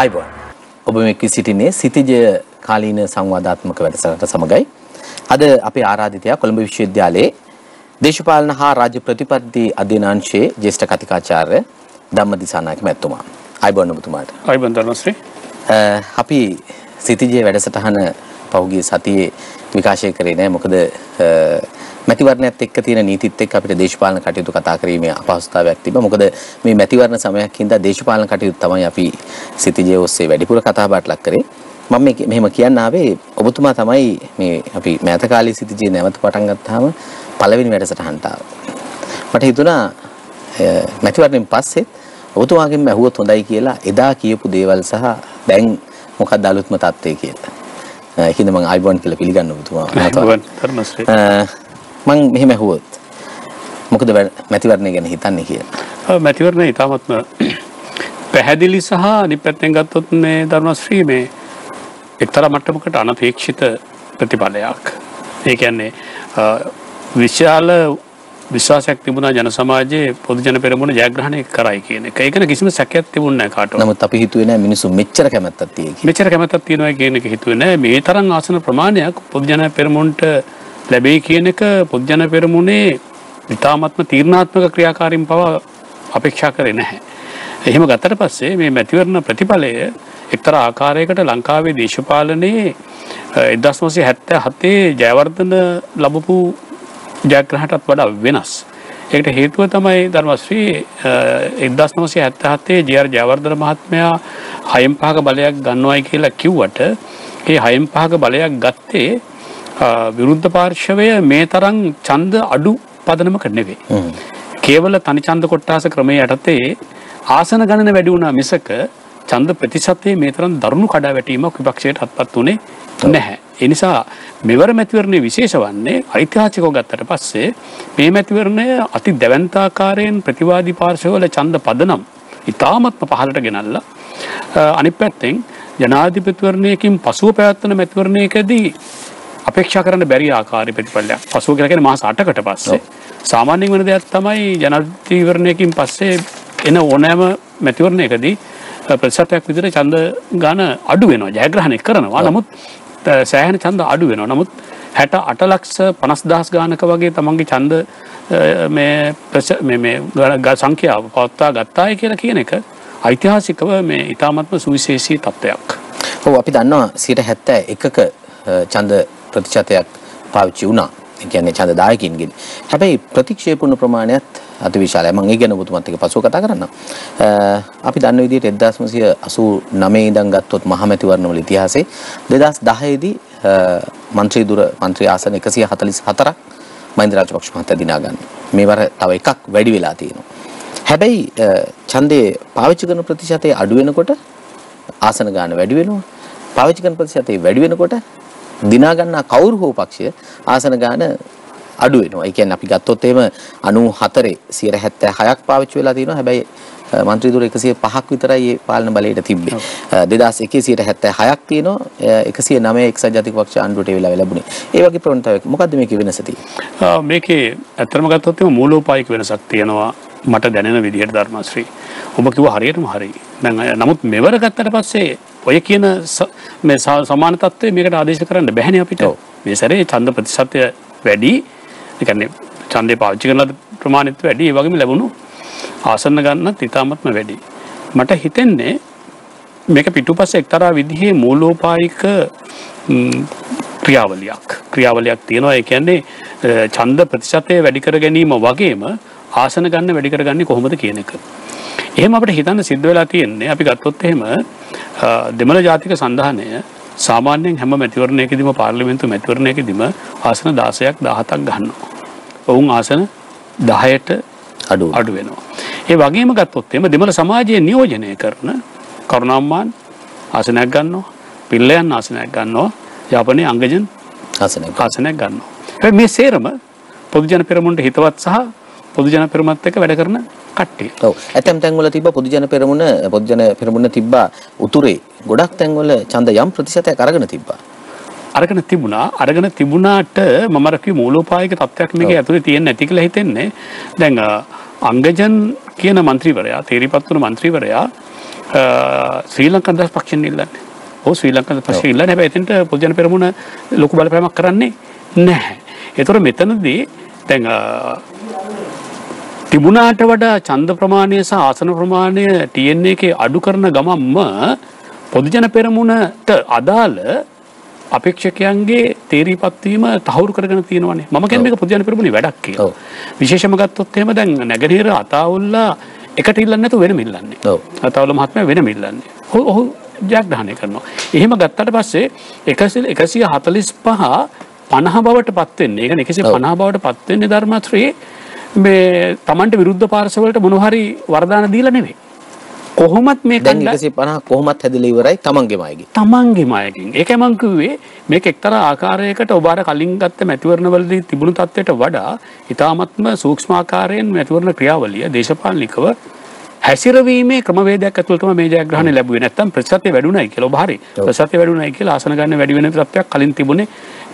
අයිබෝන් ඔබ මේ සිටින්නේ සිටිජ කාලීන සංවාදාත්මක වැඩසටහන සමගයි. අද අපේ ආරාධිතයා කොළඹ විශ්වවිද්‍යාලයේ දේශපාලන හා රාජ්‍ය ප්‍රතිපත්ති අධ්‍යනාංශයේ ජ්‍යෙෂ්ඨ කතිකාචාර්ය ධම්මදිසානායක මැතිතුමා. අයිබෝන් ඔබතුමාට. අයිබෝන් ධර්මශ්‍රී. අපි සිටිජ වැඩසටහන පහුගිය සතියේ විකාශය කරේ නෑ. මොකද මැතිවරණයත් එක්ක තියෙන නීතිත් එක්ක අපිට දේශපාලන කටයුතු කතා කිරීමේ අපහසුතාවයක් තිබ්බා. මොකද මේ මැතිවරණ සමයක් හින්දා දේශපාලන කටයුතු තමයි අපි සිටිජේ ඔස්සේ වැඩිපුර කතා බහට ලක් කරේ. මම මෙහෙම කියන්න ආවේ ඔබතුමා තමයි මේ අපි මෑත කාලේ සිටිජේ නැවත පටන් ගත්තාම පළවෙනි වැඩසටහනට ආවේ. මට හිතුණා මැතිවරණයෙන් පස්සේ ඔබතුමාගෙන් ඇහුවොත් හොඳයි කියලා එදා කියපු දේවල් සහ දැන් මොකක්ද අලුත්ම තත්ත්වය කියලා. ඒකින්ද මම අයිබෝන් කියලා පිළිගන්න ඔබතුමා. මම මෙහෙම ඇහුවොත් මොකද මැතිවරණය ගැන හිතන්නේ කියලා. මැතිවරණය ඉතාමත්ම පැහැදිලි සහ අනිත් පැත්තෙන් ගත්තොත් මේ ධර්මශ්‍රී මේ එක්තරා මට්ටමකට අනපේක්ෂිත ප්‍රතිඵලයක්. ඒ කියන්නේ විශාල විශ්වාසයක් තිබුණා ජන සමාජයේ පොදු ජන පෙරමුණ ජයග්‍රහණය කරයි කියන එක. ඒක න කිසිම සැකයක් තිබුණේ නැහැ කාටවත්. නමුත් අපි හිතුවේ නැහැ මිනිස්සු මෙච්චර කැමැත්තක් තියෙයි කියලා. මෙච්චර කැමැත්තක් තියෙනවා කියන එක හිතුවේ නැහැ. මේ තරම් ආසන ප්‍රමාණයක් පොදු ජන පෙරමුණට ලැබෙයි කියන එක පොදු ජන පෙරමුණේ ඉතාමත්ම තීරණාත්මක ක්‍රියාකාරීන් පවා අපේක්ෂා කරේ නැහැ. එහෙම ගත්තට පස්සේ මේ මැතිවරණ ප්‍රතිඵලය එක්තරා ආකාරයකට ලංකාවේ දේශපාලනයේ 1977 ජයවර්ධන ලැබපු ජයග්‍රහණයටත් වඩා වෙනස්. ඒකට හේතුව තමයි ධර්මශ්‍රී 1977 ජේ.ආර්. ජයවර්ධන මහත්මයා 6/5ක බලයක් ගන්නවයි කියලා කිව්වට ඒ 6/5ක බලයක් ගත්තේ විරුද්ධ පාර්ශවය මේ තරම් ඡන්ද අඩු පදනමක නෙවෙයි. කේවල තනි ඡන්ද කොට්ටාස ක්‍රමයේ යටතේ ආසන ගණන වැඩි වුණා මිසක ඡන්ද ප්‍රතිශතයේ මේ තරම් දරුණු කඩාවැටීමක් විපක්ෂයට අත්පත් උනේ නැහැ. ඒ නිසා මෙවර මැතිවරණයේ විශේෂ වන්නේ ඓතිහාසිකව ගත්තට පස්සේ මේ මැතිවරණය අති දැවැන්තාකාරයෙන් ප්‍රතිවාදී පාර්ශවවල ඡන්ද පදනම් ඉතාමත්ම පහළට ගෙනල්ලා අනිත් පැත්තෙන් ජනාධිපතිවරණයකින් පසුව පැවැත්වෙන මැතිවරණයකදී අපේක්ෂා කරන්න බැරි ආකාරي ප්‍රතිඵලයක්. පසුව කියලා කියන්නේ මාස 8කට පස්සේ සාමාන්‍යයෙන් වෙන දෙයක් තමයි ජනාධිපතිවරණයකින් පස්සේ එන ඕනෑම මැතිවරණයකදී ප්‍රතිශතයක් විදිහට ඡන්ද ගන්න අඩු වෙනවා. ජයග්‍රහණය කරනවා. නමුත් සෑහෙන ඡන්ද අඩු වෙනවා. නමුත් 68,50,000 ගානක වගේ තමන්ගේ ඡන්ද මේ සංඛ්‍යාව පවත්වා ගත්තායි කියලා කියන එක ඓතිහාසිකව මේ ඉතාමත්ම සුවිශේෂී තත්ත්වයක්. ඔව් අපි දන්නවා 71ක ඡන්ද ප්‍රතිශතයක් පාවිච්චි වුණා. ඒ කියන්නේ ඡන්ද දායකින්ගෙන්. හැබැයි ප්‍රතික්ෂේප වුණු ප්‍රමාණයත් අතිවිශාලයි. මම ඒ ගැන ඔබතුමාත් එක්ක පසුව කතා කරන්නම්. අපි දන්න විදිහට 1989 ඉඳන් ගත්තොත් මහමැතිවරණවල ඉතිහාසයේ 2010 දී මන්ත්‍රී ආසන 144ක් මහින්ද රාජපක්ෂ මහතා දිනා ගන්න. මේවර තව එකක් වැඩි වෙලා තියෙනවා. හැබැයි ඡන්දේ පාවිච්චි කරන ප්‍රතිශතය අඩු වෙනකොට ආසන ගන්න වැඩි වෙනවා. පාවිච්චි කරන ප්‍රතිශතය වැඩි වෙනකොට දිනා ගන්නා කවුරු හෝ පක්ෂය ආසන ගන්න අඩු වෙනවා. ඒ කියන්නේ අපි ගත්තොත් එහෙම 94 76ක් පාවිච්චි වෙලා තියෙනවා. හැබැයි මන්ත්‍රී දුර 105ක් විතරයි මේ පාලන බලයට තිබ්බේ. 2001 76ක් තියෙනවා. 109 එක්සත් ජාතික පක්ෂ ආණ්ඩුවට ඒ වෙලාවේ ලැබුණේ. ඒ වගේ ප්‍රවණතාවයක් මොකද්ද මේකේ වෙනස තියෙන්නේ? මේකේ ඇත්තම ගත්තොත් එහෙම මූලෝපායික වෙනසක් තියෙනවා මට දැනෙන විදිහට ධර්මශ්‍රී. ඔබ කිව්වා හරියටම හරි. දැන් නමුත් මෙවර ගත්තට පස්සේ ඔය කියන මේ සමාන තත්ත්වය මේකට ආදේශ කරන්න බැහැනේ අපිට. මේ සැරේ ඡන්ද ප්‍රතිශතය වැඩි. ඒ කියන්නේ ඡන්දේ පාවිච්චි කරන ප්‍රමාණයත් වැඩි. ඒ වගේම ලැබුණු ආසන ගන්නත් ඉතාමත්ම වැඩි. මට හිතෙන්නේ මේක පිටුපස්සේ එක්තරා විදිහේ මූලෝපායික ක්‍රියාවලියක් තියෙනවා. ඒ කියන්නේ ඡන්ද ප්‍රතිශතය වැඩි කර ගැනීම වගේම ආසන ගන්න වැඩි කරගන්නේ කොහොමද කියන එක. එහෙම අපිට හිතන්න සිද්ධ වෙලා තියෙන්නේ අපි ගත්තොත් එහෙම දෙමළ ජාතික සන්ධානය සාමාන්‍යයෙන් හැම මැතිවරණයකදීම පාර්ලිමේන්තු මැතිවරණයකදීම ආසන 16ක් 17ක් ගන්නවා. ඔවුන් ආසන 10ට අඩු වෙනවා. ඒ වගේම ගත්තොත් එහෙම දෙමළ සමාජයේ නියෝජනය කරන කරුණාම්මාන් ආසනයක් ගන්නවා. පිල්ලයන් ආසනයක් ගන්නවා. යාපනයේ අංගජන් ආසනයක් ගන්නවා. හැබැයි මේ සේරම පොදු ජන පෙරමුණට හිතවත් සහ පොදු ජන පෙරමුණත් එක්ක වැඩ කරන කට්ටිය. ඔව්. ඇතැම් තැන්වල තිබ්බ පොදු ජන පෙරමුණ තිබ්බා උතුරේ ගොඩක් තැන්වල ඡන්ද යම් ප්‍රතිශතයක් අරගෙන තිබ්බා. අරගෙන තිබුණාට මම අර කිව්ව මූලෝපායික තත්ත්වයක් මේකේ ඇතුලේ තියෙන්නේ නැති කියලා හිතෙන්නේ. දැන් අංගජන් කියන മന്ത്രിවරයා තේරිපත් වුණු മന്ത്രിවරයා ශ්‍රී ලංකා නිදහස් පක්ෂයෙන් ඉල්ලන්නේ. ඔව් ශ්‍රී ලංකා නිදහස් පක්ෂයෙන් ඉල්ලන්නේ. හැබැයි එතනට පොදු ජන පෙරමුණ ලොකු බලපෑමක් කරන්නේ නැහැ. ඒතර මෙතනදී දැන් තිබුණාට වඩා ඡන්ද ප්‍රමාණය සහ ආසන ප්‍රමාණය TNA එකේ අඩු කරන ගමන්ම පොදු ජන පෙරමුණට අදාළ අපේක්ෂකයන්ගේ තේරීපත් වීම තහවුරු කරගෙන තියෙනවානේ. මම කියන්නේ මේක පොදු ජන පෙරමුණේ වැඩක් කියලා. විශේෂම ගත්තොත් එහෙම දැන් නැගෙනහිර අතාවුල්ලා එකට ඉල්ලන්නේ නැතුව වෙනම ඉල්ලන්නේ. අතාවුල්ලා මහත්මයා වෙනම ඉල්ලන්නේ. ඔහු ජයග්‍රහණය කරනවා. එහෙම ගත්තට පස්සේ 145 50 බවට පත් වෙන්නේ. ඒ කියන්නේ 150 බවට පත් වෙන්නේ ධර්මශ්‍රී මේ Tamanට විරුද්ධ පාර්ශවවලට මොන හරි වරදාන දීලා නෙවෙයි. කොහොමත් මේ දැන් 150 කොහොමත් හැදලා ඉවරයි තමන්ගේම අයගේ. තමන්ගේම අයගෙන්. ඒකයි මම කිව්වේ මේක එක්තරා ආකාරයකට ඔබ අර කලින් ගත්ත මැතිවරණවලදී තිබුණු තත්ත්වයට වඩා ඊටාත්ම සූක්ෂම ආකාරයෙන් මැතිවරණ ක්‍රියාවලිය දේශපාලනිකව හැසිරවීමේ ක්‍රමවේදයක් ඇතුළත තමයි මේ ජයග්‍රහණය ලැබුවේ. නැත්තම් ප්‍රතිශතය වැඩුණයි කියලා ඔබ හරි. ප්‍රතිශතය වැඩුණයි කියලා ආසන ගන්න වැඩි වෙන තත්ත්වයක් කලින් තිබුණේ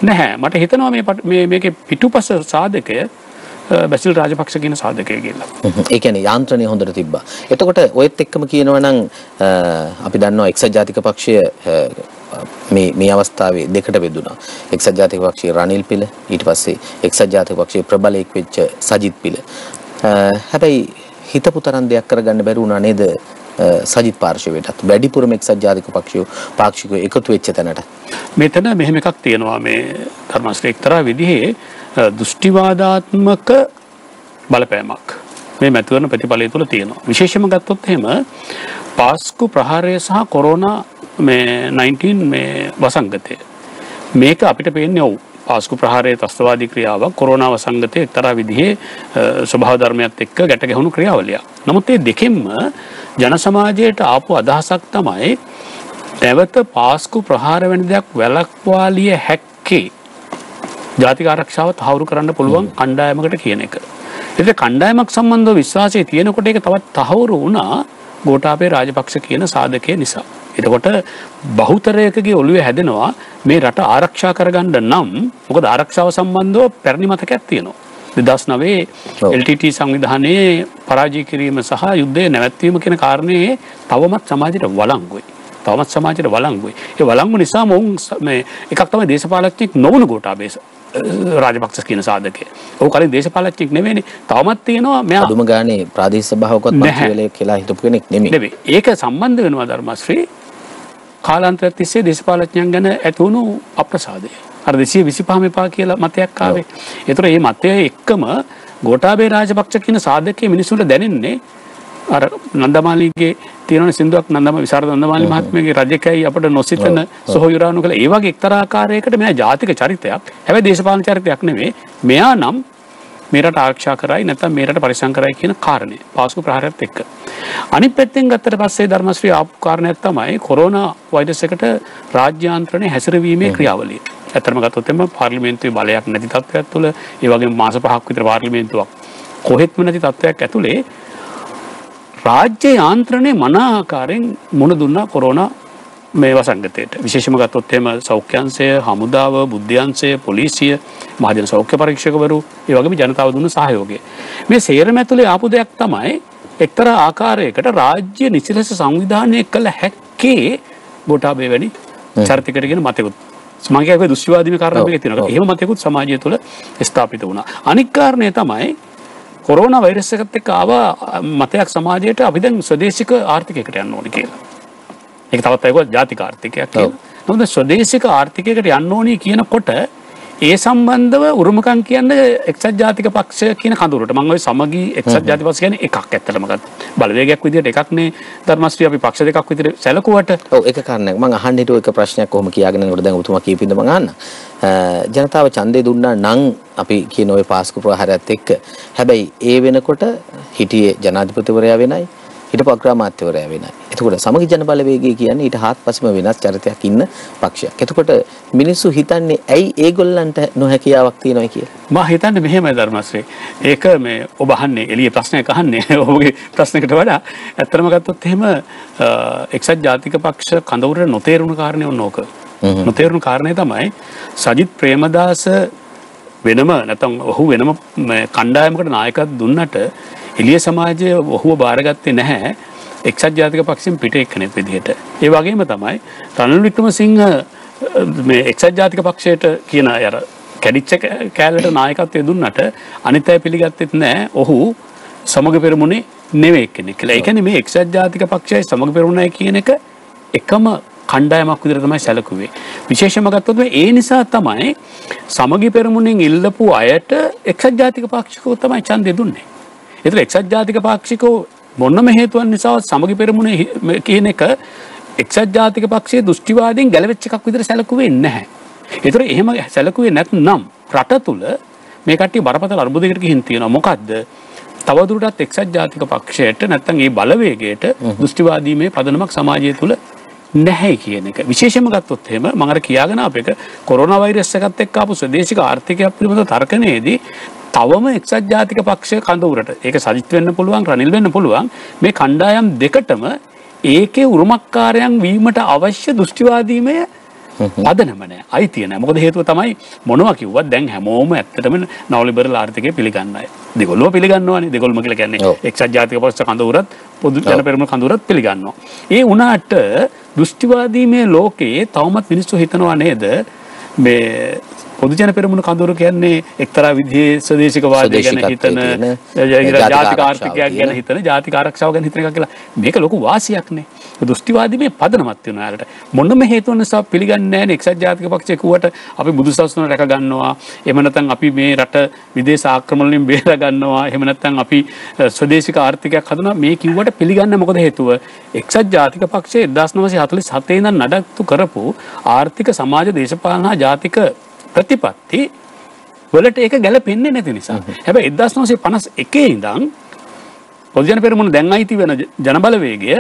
නැහැ. මට හිතෙනවා මේකේ පිටුපස සාධකය බැසිල් රාජපක්ෂ කියන සාධකය කියලා. ඒ කියන්නේ යාන්ත්‍රණය හොඳට තිබ්බා. එතකොට ඔයත් එක්කම කියනවා නම් අපි දන්නවා එක්සත් ජාතික පක්ෂය මේ අවස්ථාවේ දෙකට බෙදුණා. එක්සත් ජාතික පක්ෂයේ රනිල් පිළ ඊට පස්සේ එක්සත් ජාතික පක්ෂයේ ප්‍රබලයෙක් වෙච්ච සජිත් පිළ. හැබැයි හිතපු තරම් දෙයක් කරගන්න බැරි වුණා නේද සජිත් පාර්ශවයටත් වැඩිපුරම එක්සත් ජාතික පාක්ෂිකයෝ එකතු වෙච්ච තැනට. මෙතන මෙහෙම එකක් තියෙනවා මේ ධර්මශ්‍රී එක්තරා විදිහේ දෘෂ්ටිවාදාත්මක බලපෑමක් මේ මැතිවරණ ප්‍රතිඵලය තුළ තියෙනවා. විශේෂයෙන්ම ගත්තොත් එහෙම පාස්කු ප්‍රහාරය සහ කොරෝනා මේ 19 මේ වසංගතය මේක අපිට පේන්නේ ඔව් පාස්කු ප්‍රහාරයේ ත්‍ස්තවාදී ක්‍රියාවක් කොරෝනා වසංගතයේ එක්තරා විදිහේ ස්වභාව ධර්මයත් එක්ක ගැට ගැහුණු ක්‍රියාවලියක්. නමුත් මේ දෙකෙන්ම ජන සමාජයට ආපු අදහසක් තමයි නැවත පාස්කු ප්‍රහාර වැනි දෙයක් වැළක්වාලිය හැක්කේ ජාතික ආරක්ෂාව තහවුරු කරන්න පුළුවන් කණ්ඩායමකට කියන එක. ඒත් කණ්ඩායමක් සම්බන්ධව විශ්වාසය තියෙනකොට ඒක තවත් තහවුරු වුණා ගෝඨාභය රාජපක්ෂ කියන සාධකය නිසා. එතකොට බහුතරයකගේ ඔළුවේ හැදෙනවා මේ රට ආරක්ෂා කරගන්න නම් මොකද ආරක්ෂාව සම්බන්ධව පැරණි මතකයක් තියෙනවා. 2009 LTT සංවිධානයේ පරාජය කිරීම සහ යුද්ධය නැවැත්වීම කියන කාරණේ තවමත් සමාජයට වළංගුයි. තවමත් සමාජයට වළංගුයි. ඒ වළංගු නිසා මොවුන් මේ එකක් තමයි දේශපාලකෙක් නොවුණු ගෝඨාභය රාජපක්ෂ කියන සාධකය. ඔහු කලින් දේශපාලකෙක් නෙවෙයිනේ. තවමත් තියෙනවා මෙයා අදුම ගානේ ප්‍රාදේශීය සභාවකවත් පක්ෂවලේ කියලා හිටපු කෙනෙක් නෙමෙයි. ඒක සම්බන්ධ වෙනවා ධර්මශ්‍රී කාලාන්තරයක් තිස්සේ දේශපාලඥයන් ගැන ඇති වුණු අප්‍රසාදය. අර 225 එපා කියලා මතයක් ආවේ. ඒතර මේ මතය එක්කම ගෝඨාභය රාජපක්ෂ කියන සාධකයේ මිනිසුන්ට දැනෙන්නේ අර නන්දමාලිගේ තියෙන සින්දුවක් විසරද නන්දමාලි මහත්මයාගේ රජකයි අපිට නොසිතන සොහොයුරාණු කළ ඒ වගේ එක්තරා ආකාරයකට මෙයා ජාතික චරිතයක්. හැබැයි දේශපාලන චරිතයක් නෙමෙයි. මෙයා නම් මේ රට ආරක්ෂා කරයි නැත්නම් මේ රට පරිසම් කරයි කියන කාරණේ පාස්කු ප්‍රහාරයත් එක්ක. අනිත් පැත්තෙන් ගත්තට පස්සේ ධර්මශ්‍රී ආපු කාරණයක් තමයි කොරෝනා වෛරස් එකට රාජ්‍යාන්ත්‍රණය හැසිරවීමේ ක්‍රියාවලිය. ඇත්තටම ගත්තොත් එම පාර්ලිමේන්තුවේ බලයක් නැති තත්ත්වයක් තුළ ඒ වගේම මාස 5ක් විතර පාර්ලිමේන්තුවක් කොහෙත්ම නැති තත්ත්වයක් ඇතුලේ රාජ්‍ය යාන්ත්‍රණය මනා ආකාරයෙන් මුණ දුන්නා කොරෝනා මේ වසංගතයට. විශේෂම ගත්තොත් එහෙම සෞඛ්‍ය අංශය, හමුදාව, බුද්ධි අංශය, පොලිසිය, මහජන සෞඛ්‍ය පරීක්ෂකවරු, ඒ වගේම ජනතාව දුන්න සහයෝගය. මේ සේරම ඇතුලේ ආපු දෙයක් තමයි එක්තරා ආකාරයකට රාජ්‍ය නිසිලස සංවිධානය කළ හැක්කේ ගෝඨාභය වැනි චරිතයකට කියන මතයකුත්. සමාජයේ දුෂ්ටිවාදීම කාරණා මේක තියෙනවා. එහෙම මතයකුත් සමාජය තුළ ස්ථාපිත වුණා. අනික් කාරණය තමයි කොරෝනා වෛරස් එකත් එක්ක ආව මතයක් සමාජයට අපි දැන් ස්වදේශික ආර්ථිකයකට යන්න ඕනේ කියලා. ඒක තවත් අයකෝ ජාතික ආර්ථිකයක් කියලා. නමුත් ස්වදේශික ආර්ථිකයකට යන්න ඕනේ කියනකොට ඒ සම්බන්ධව උරුමකම් කියන්නේ එක්සත් ජාතික පක්ෂ කියන කඳවුරට. මම ওই සමගී එක්සත් ජාතික පක්ෂ කියන්නේ එකක් ඇත්තටම ගත්තා. බලවේගයක් විදිහට එකක්නේ ධර්මශ්‍රී අපි පක්ෂ දෙකක් විදිහට සැලකුවට. ඔව් ඒක කාරණයක්. මම අහන්න හිතුව එක ප්‍රශ්නයක් කොහොම කියාගෙන යනකොට දැන් ඔබතුමා කියපින්ද මම අහන්න. ජනතාව ඡන්දේ දුන්නා නම් අපි කියන ওই පාස්කු ප්‍රහාරයත් එක්ක. හැබැයි ඒ වෙනකොට හිටියේ ජනාධිපතිවරයා වෙනයි. හිටපු අග්‍රාමාත්‍යවරයා වෙනයි. එතකොට සමගි ජන බලවේගය කියන්නේ ඊට හාත්පසම වෙනස් චරිතයක් ඉන්න පක්ෂයක්. එතකොට මිනිස්සු හිතන්නේ ඇයි ඒගොල්ලන්ට නොහැකියාවක් තියෙනවා කියලා. මම හිතන්නේ මෙහෙමයි ධර්මශ්‍රී. ඒක මේ ඔබ අහන්නේ එළිය ප්‍රශ්නයක් අහන්නේ. ඔබගේ ප්‍රශ්නයකට වඩා ඇත්තටම ගත්තොත් එහෙම එක්සත් ජාතික පක්ෂ කඳවුරේ නොතේරුණු කාරණේ ඕනෝක. නොතේරුණු කාරණේ තමයි සජිත් ප්‍රේමදාස වෙනම නැත්නම් ඔහු වෙනම කණ්ඩායමකට නායකත්වයක් දුන්නට එළිය සමාජය ඔහුව බාරගත්තේ නැහැ එක්සත් ජාතික පක්ෂයෙන් පිට එක්කෙනෙක් විදිහට. ඒ වගේම තමයි රනිල් වික්‍රමසිංහ මේ එක්සත් ජාතික පක්ෂයට කියන අර කැඩිච්ච කෑල්ලට නායකත්වය දුන්නට අනිත් අය පිළිගත්තෙත් නැහැ. ඔහු සමග පෙරමුණේ නෙවෙයි කෙනෙක් කියලා. ඒ කියන්නේ මේ එක්සත් ජාතික පක්ෂයයි සමග පෙරමුණයි කියන එක එකම කණ්ඩායමක් විදිහට තමයි සැලකුවේ. විශේෂයෙන්ම ගත්තොත් ඒ නිසා තමයි සමගි පෙරමුණෙන් ඉල්ලපු අයට එක්සත් ජාතික පාක්ෂිකව තමයි ඡන්දය දුන්නේ. ඒතර එක්සත් ජාතික පාක්ෂිකව මොනම හේතුවක් නිසා සමගි පෙරමුණේ කියන එක එක්සත් ජාතික පක්ෂයේ දෘෂ්ටිවාදයෙන් ගැලවෙච්ච එකක් විදිහට සැලකුවේ නැහැ. ඒතර එහෙම සැලකුවේ නැත්නම් රට තුල මේ කට්ටිය බරපතල අර්බුදයකට ගිහින් තියෙනවා. මොකද්ද? තවදුරටත් එක්සත් ජාතික පක්ෂයට නැත්නම් ඒ බලවේගයට දෘෂ්ටිවාදී මේ පදනමක් සමාජය තුල නැහැ කියන එක. විශේෂයෙන්ම ගත්තොත් එහෙම මම අර කියාගෙන අපේක කොරෝනා වෛරස් එකත් එක්ක ආපු ස්වදේශික ආර්ථිකයක් පිළිබඳ තර්කණයේදී තවම එක්සත් ජාතික පක්ෂ කඳවුරට ඒක සජිත් වෙන්න පුළුවන් රනිල් වෙන්න පුළුවන් මේ කණ්ඩායම් දෙකටම ඒකේ උරුමකාරයන් වීමට අවශ්‍ය දෘෂ්ටිවාදීමය පදනම නැහැ. අයිතිය නැහැ. මොකද හේතුව තමයි මොනවා කිව්වත් දැන් හැමෝම ඇත්තටම නව ලිබරල් ආර්ථිකය පිළිගන්නයි. දෙගොල්ලෝ පිළිගන්නවානේ. දෙගොල්ලම කියලා කියන්නේ එක්සත් ජාතික පක්ෂ කඳවුරත් පොදු ජන පෙරමුණ කඳවුරත් පිළිගන්නවා. ඒ වුණාට දෘෂ්ටිවාදී මේ ලෝකේ තවමත් මිනිස්සු හිතනවා නේද මේ පොදු ජන පෙරමුණ කඳවුර කියන්නේ එක්තරා විදිහේ ස්වදේශිකවාදය ගැන හිතන ජාතික ආර්ථිකයක් ගැන හිතන ජාතික ආරක්ෂාව ගැන හිතන එක කියලා. මේක ලොකු වාසියක් නේ. දෘෂ්ටිවාදී මේ පදනමක් වෙනවා යාලට. මොනම හේතුවක් නිසා පිළිගන්නේ නැහැ නේ එක්සත් ජාතික පක්ෂය කිව්වට අපි බුදුසසුන රැක ගන්නවා. එහෙම නැත්නම් අපි මේ රට විදේශ ආක්‍රමණ වලින් බේර ගන්නවා. එහෙම නැත්නම් අපි ස්වදේශික ආර්ථිකයක් හදනවා. මේ කිව්වට පිළිගන්නේ මොකද හේතුව? එක්සත් ජාතික පක්ෂය 1947 ඉඳන් නඩත්තු කරපු ආර්ථික සමාජ දේශපාලන ජාතික ප්‍රතිපත්ති වලට ඒක ගැලපෙන්නේ නැති නිසා. හැබැයි 1951 ඉඳන් පොදු ජන පෙරමුණ දැන් අයිති වෙන ජනබලවේගය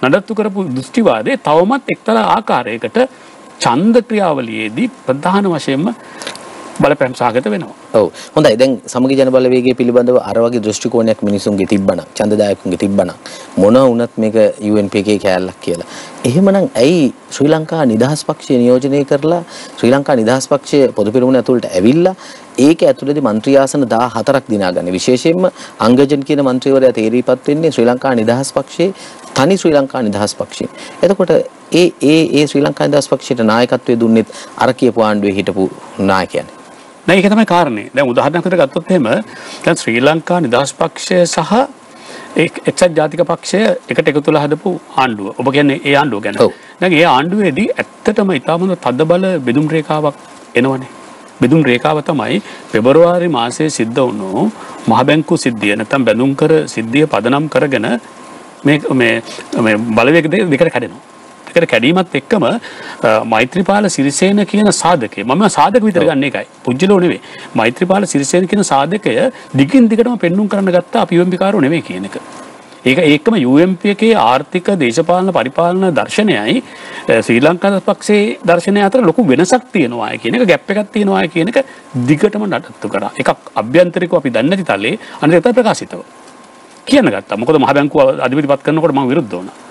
නඩත්තු කරපු දෘෂ්ටිවාදයේ තවමත් එක්තරා ආකාරයකට ඡන්ද ක්‍රියාවලියේදී ප්‍රධාන වශයෙන්ම බලපෑම් සාගත වෙනවා. ඔව්. හොඳයි. දැන් සමගි ජන බලවේගය පිළිබඳව අර වගේ දෘෂ්ටි කෝණයක් මිනිසුන්ගේ තිබ්බනම්, ඡන්දදායකුන්ගේ තිබ්බනම් මොන වුණත් මේක UNP එකේ කෑල්ලක් කියලා. එහෙමනම් ඇයි ශ්‍රී ලංකා නිදහස් පක්ෂය නියෝජනය කරලා ශ්‍රී ලංකා නිදහස් පක්ෂය පොදු පෙරමුණ ඇතුළට ඇවිල්ලා ඒක ඇතුළේදී මන්ත්‍රී ආසන 14ක් දිනාගන්නේ. විශේෂයෙන්ම අංගජන් කියන මන්ත්‍රීවරයා තේරීපත් වෙන්නේ ශ්‍රී ලංකා නිදහස් පක්ෂයේ තනි ශ්‍රී ලංකා නිදහස් පක්ෂය. එතකොට ඒ ශ්‍රී ලංකා නිදහස් පක්ෂයට නායකත්වයේ දුන්නෙත් අර කියපු ආණ්ඩුවේ හිටපු නායකයනේ. නෑ ඒක තමයි කාරණේ. දැන් උදාහරණයක් විදිහට ගත්තොත් එහෙම දැන් ශ්‍රී ලංකා නිදහස් පක්ෂය සහ එක්සත් ජාතික පක්ෂය එකට එකතු වෙලා හදපු ආණ්ඩුව. ඔබ කියන්නේ ඒ ආණ්ඩුව ගැන. දැන් ඒ ආණ්ඩුවේදී ඇත්තටම ඉතාමත් තදබල බෙදුම් රේඛාවක් එනවනේ. බෙදුම් රේඛාව තමයි පෙබරවාරි මාසයේ සිද්ධ වුණු මහ බැංකු සිද්ධිය නැත්නම් බැඳුම් කර සිද්ධිය පදනම් කරගෙන මේ බලවේග දෙකට කැඩෙනවා. දෙකට කැඩීමත් එක්කම මෛත්‍රීපාල සිරිසේන කියන සාධකය මම සාධක විතර ගන්න එකයි. පුජ්‍යලෝ නෙවෙයි. මෛත්‍රීපාල සිරිසේන කියන සාධකය දිගින් දිගටම පෙන්눔 කරන්න ගත්ත අපි UMP කාරෝ නෙවෙයි කියන එක. ඒක ඒකම UMP එකේ ආර්ථික දේශපාලන පරිපාලන දර්ශනයයි ශ්‍රී ලංකා පක්ෂයේ දර්ශනය අතර ලොකු වෙනසක් තියෙනවා කියන එක ගැප් එකක් තියෙනවා කියන එක දිගටම නඩත්තු කරා. එකක් අභ්‍යන්තරිකව අපි දන්නේ නැති තලේ අනිත් එක ප්‍රකාශිතව කියන්න ගත්තා. මොකද මහ බැංකුව අධිපතිපත් කරනකොට මම විරුද්ධ වුණා.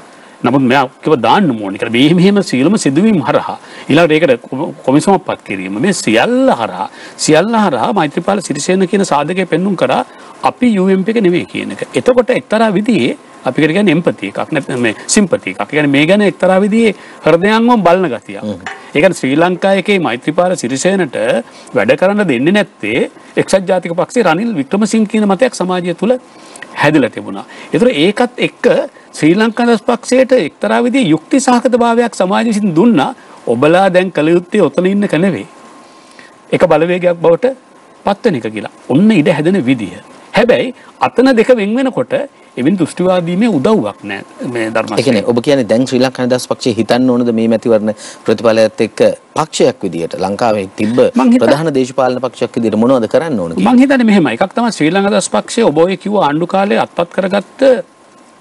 නමුත් මෙයා කිව්ව දාන්න ඕනේ කියලා. මේ මෙහෙම සියලුම සිදුවීම් හරහා ඊළඟට ඒකට කොමිසමක් පත් කිරීම මේ සියල්ල හරහා මෛත්‍රීපාල සිරිසේන කියන සාධකය පෙන්눔 කරා අපි UMP එක නෙවෙයි කියන එක. එතකොට එක්තරා විදිහේ අපි කියන්නේ එම්පති එකක් නැත්නම් මේ සිම්පති එකක්. ඒ කියන්නේ මේ ගැන එක්තරා විදිහේ හෘදයන්වම බලන ගතියක්. ඒ කියන්නේ ශ්‍රී ලංකාවේ මෛත්‍රීපාල සිරිසේනට වැඩ කරන්න දෙන්නේ නැත්තේ එක්සත් ජාතික පක්ෂයේ රනිල් වික්‍රමසිංහ කියන මතයක් සමාජය තුල හැදිලා තිබුණා. ඒතර ඒකත් එක්ක ශ්‍රී ලංකා නිදහස් පක්ෂයට එක්තරා විදිහේ යුක්ති සහගත භාවයක් සමාජ විසින් දුන්නා. ඔබලා දැන් කල යුත්තේ ඔතන ඉන්න එක නෙවෙයි. එක බලවේගයක් බවට පත් වෙන එක කියලා. ඔන්න ඉඩ හැදෙන විදිය. හැබැයි අතන දෙක වෙන් වෙනකොට එවින් දෘෂ්ටිවාදීමේ උදව්වක් නැහැ මේ ධර්මස්සේ. ඒ කියන්නේ ඔබ කියන්නේ දැන් ශ්‍රී ලංකා නිදහස් පක්ෂය හිතන්න ඕනද මේ මැතිවරණ ප්‍රතිඵලයත් එක්ක පක්ෂයක් විදියට ලංකාවේ තිබ්බ ප්‍රධාන දේශපාලන පක්ෂයක් විදියට මොනවද කරන්න ඕන කියලා? මං හිතන්නේ මෙහෙමයි. එකක් තමයි ශ්‍රී ලංකා නිදහස් පක්ෂය ඔබ ඔය කිව්ව ආණ්ඩු කාලේ අත්පත් කරගත්ත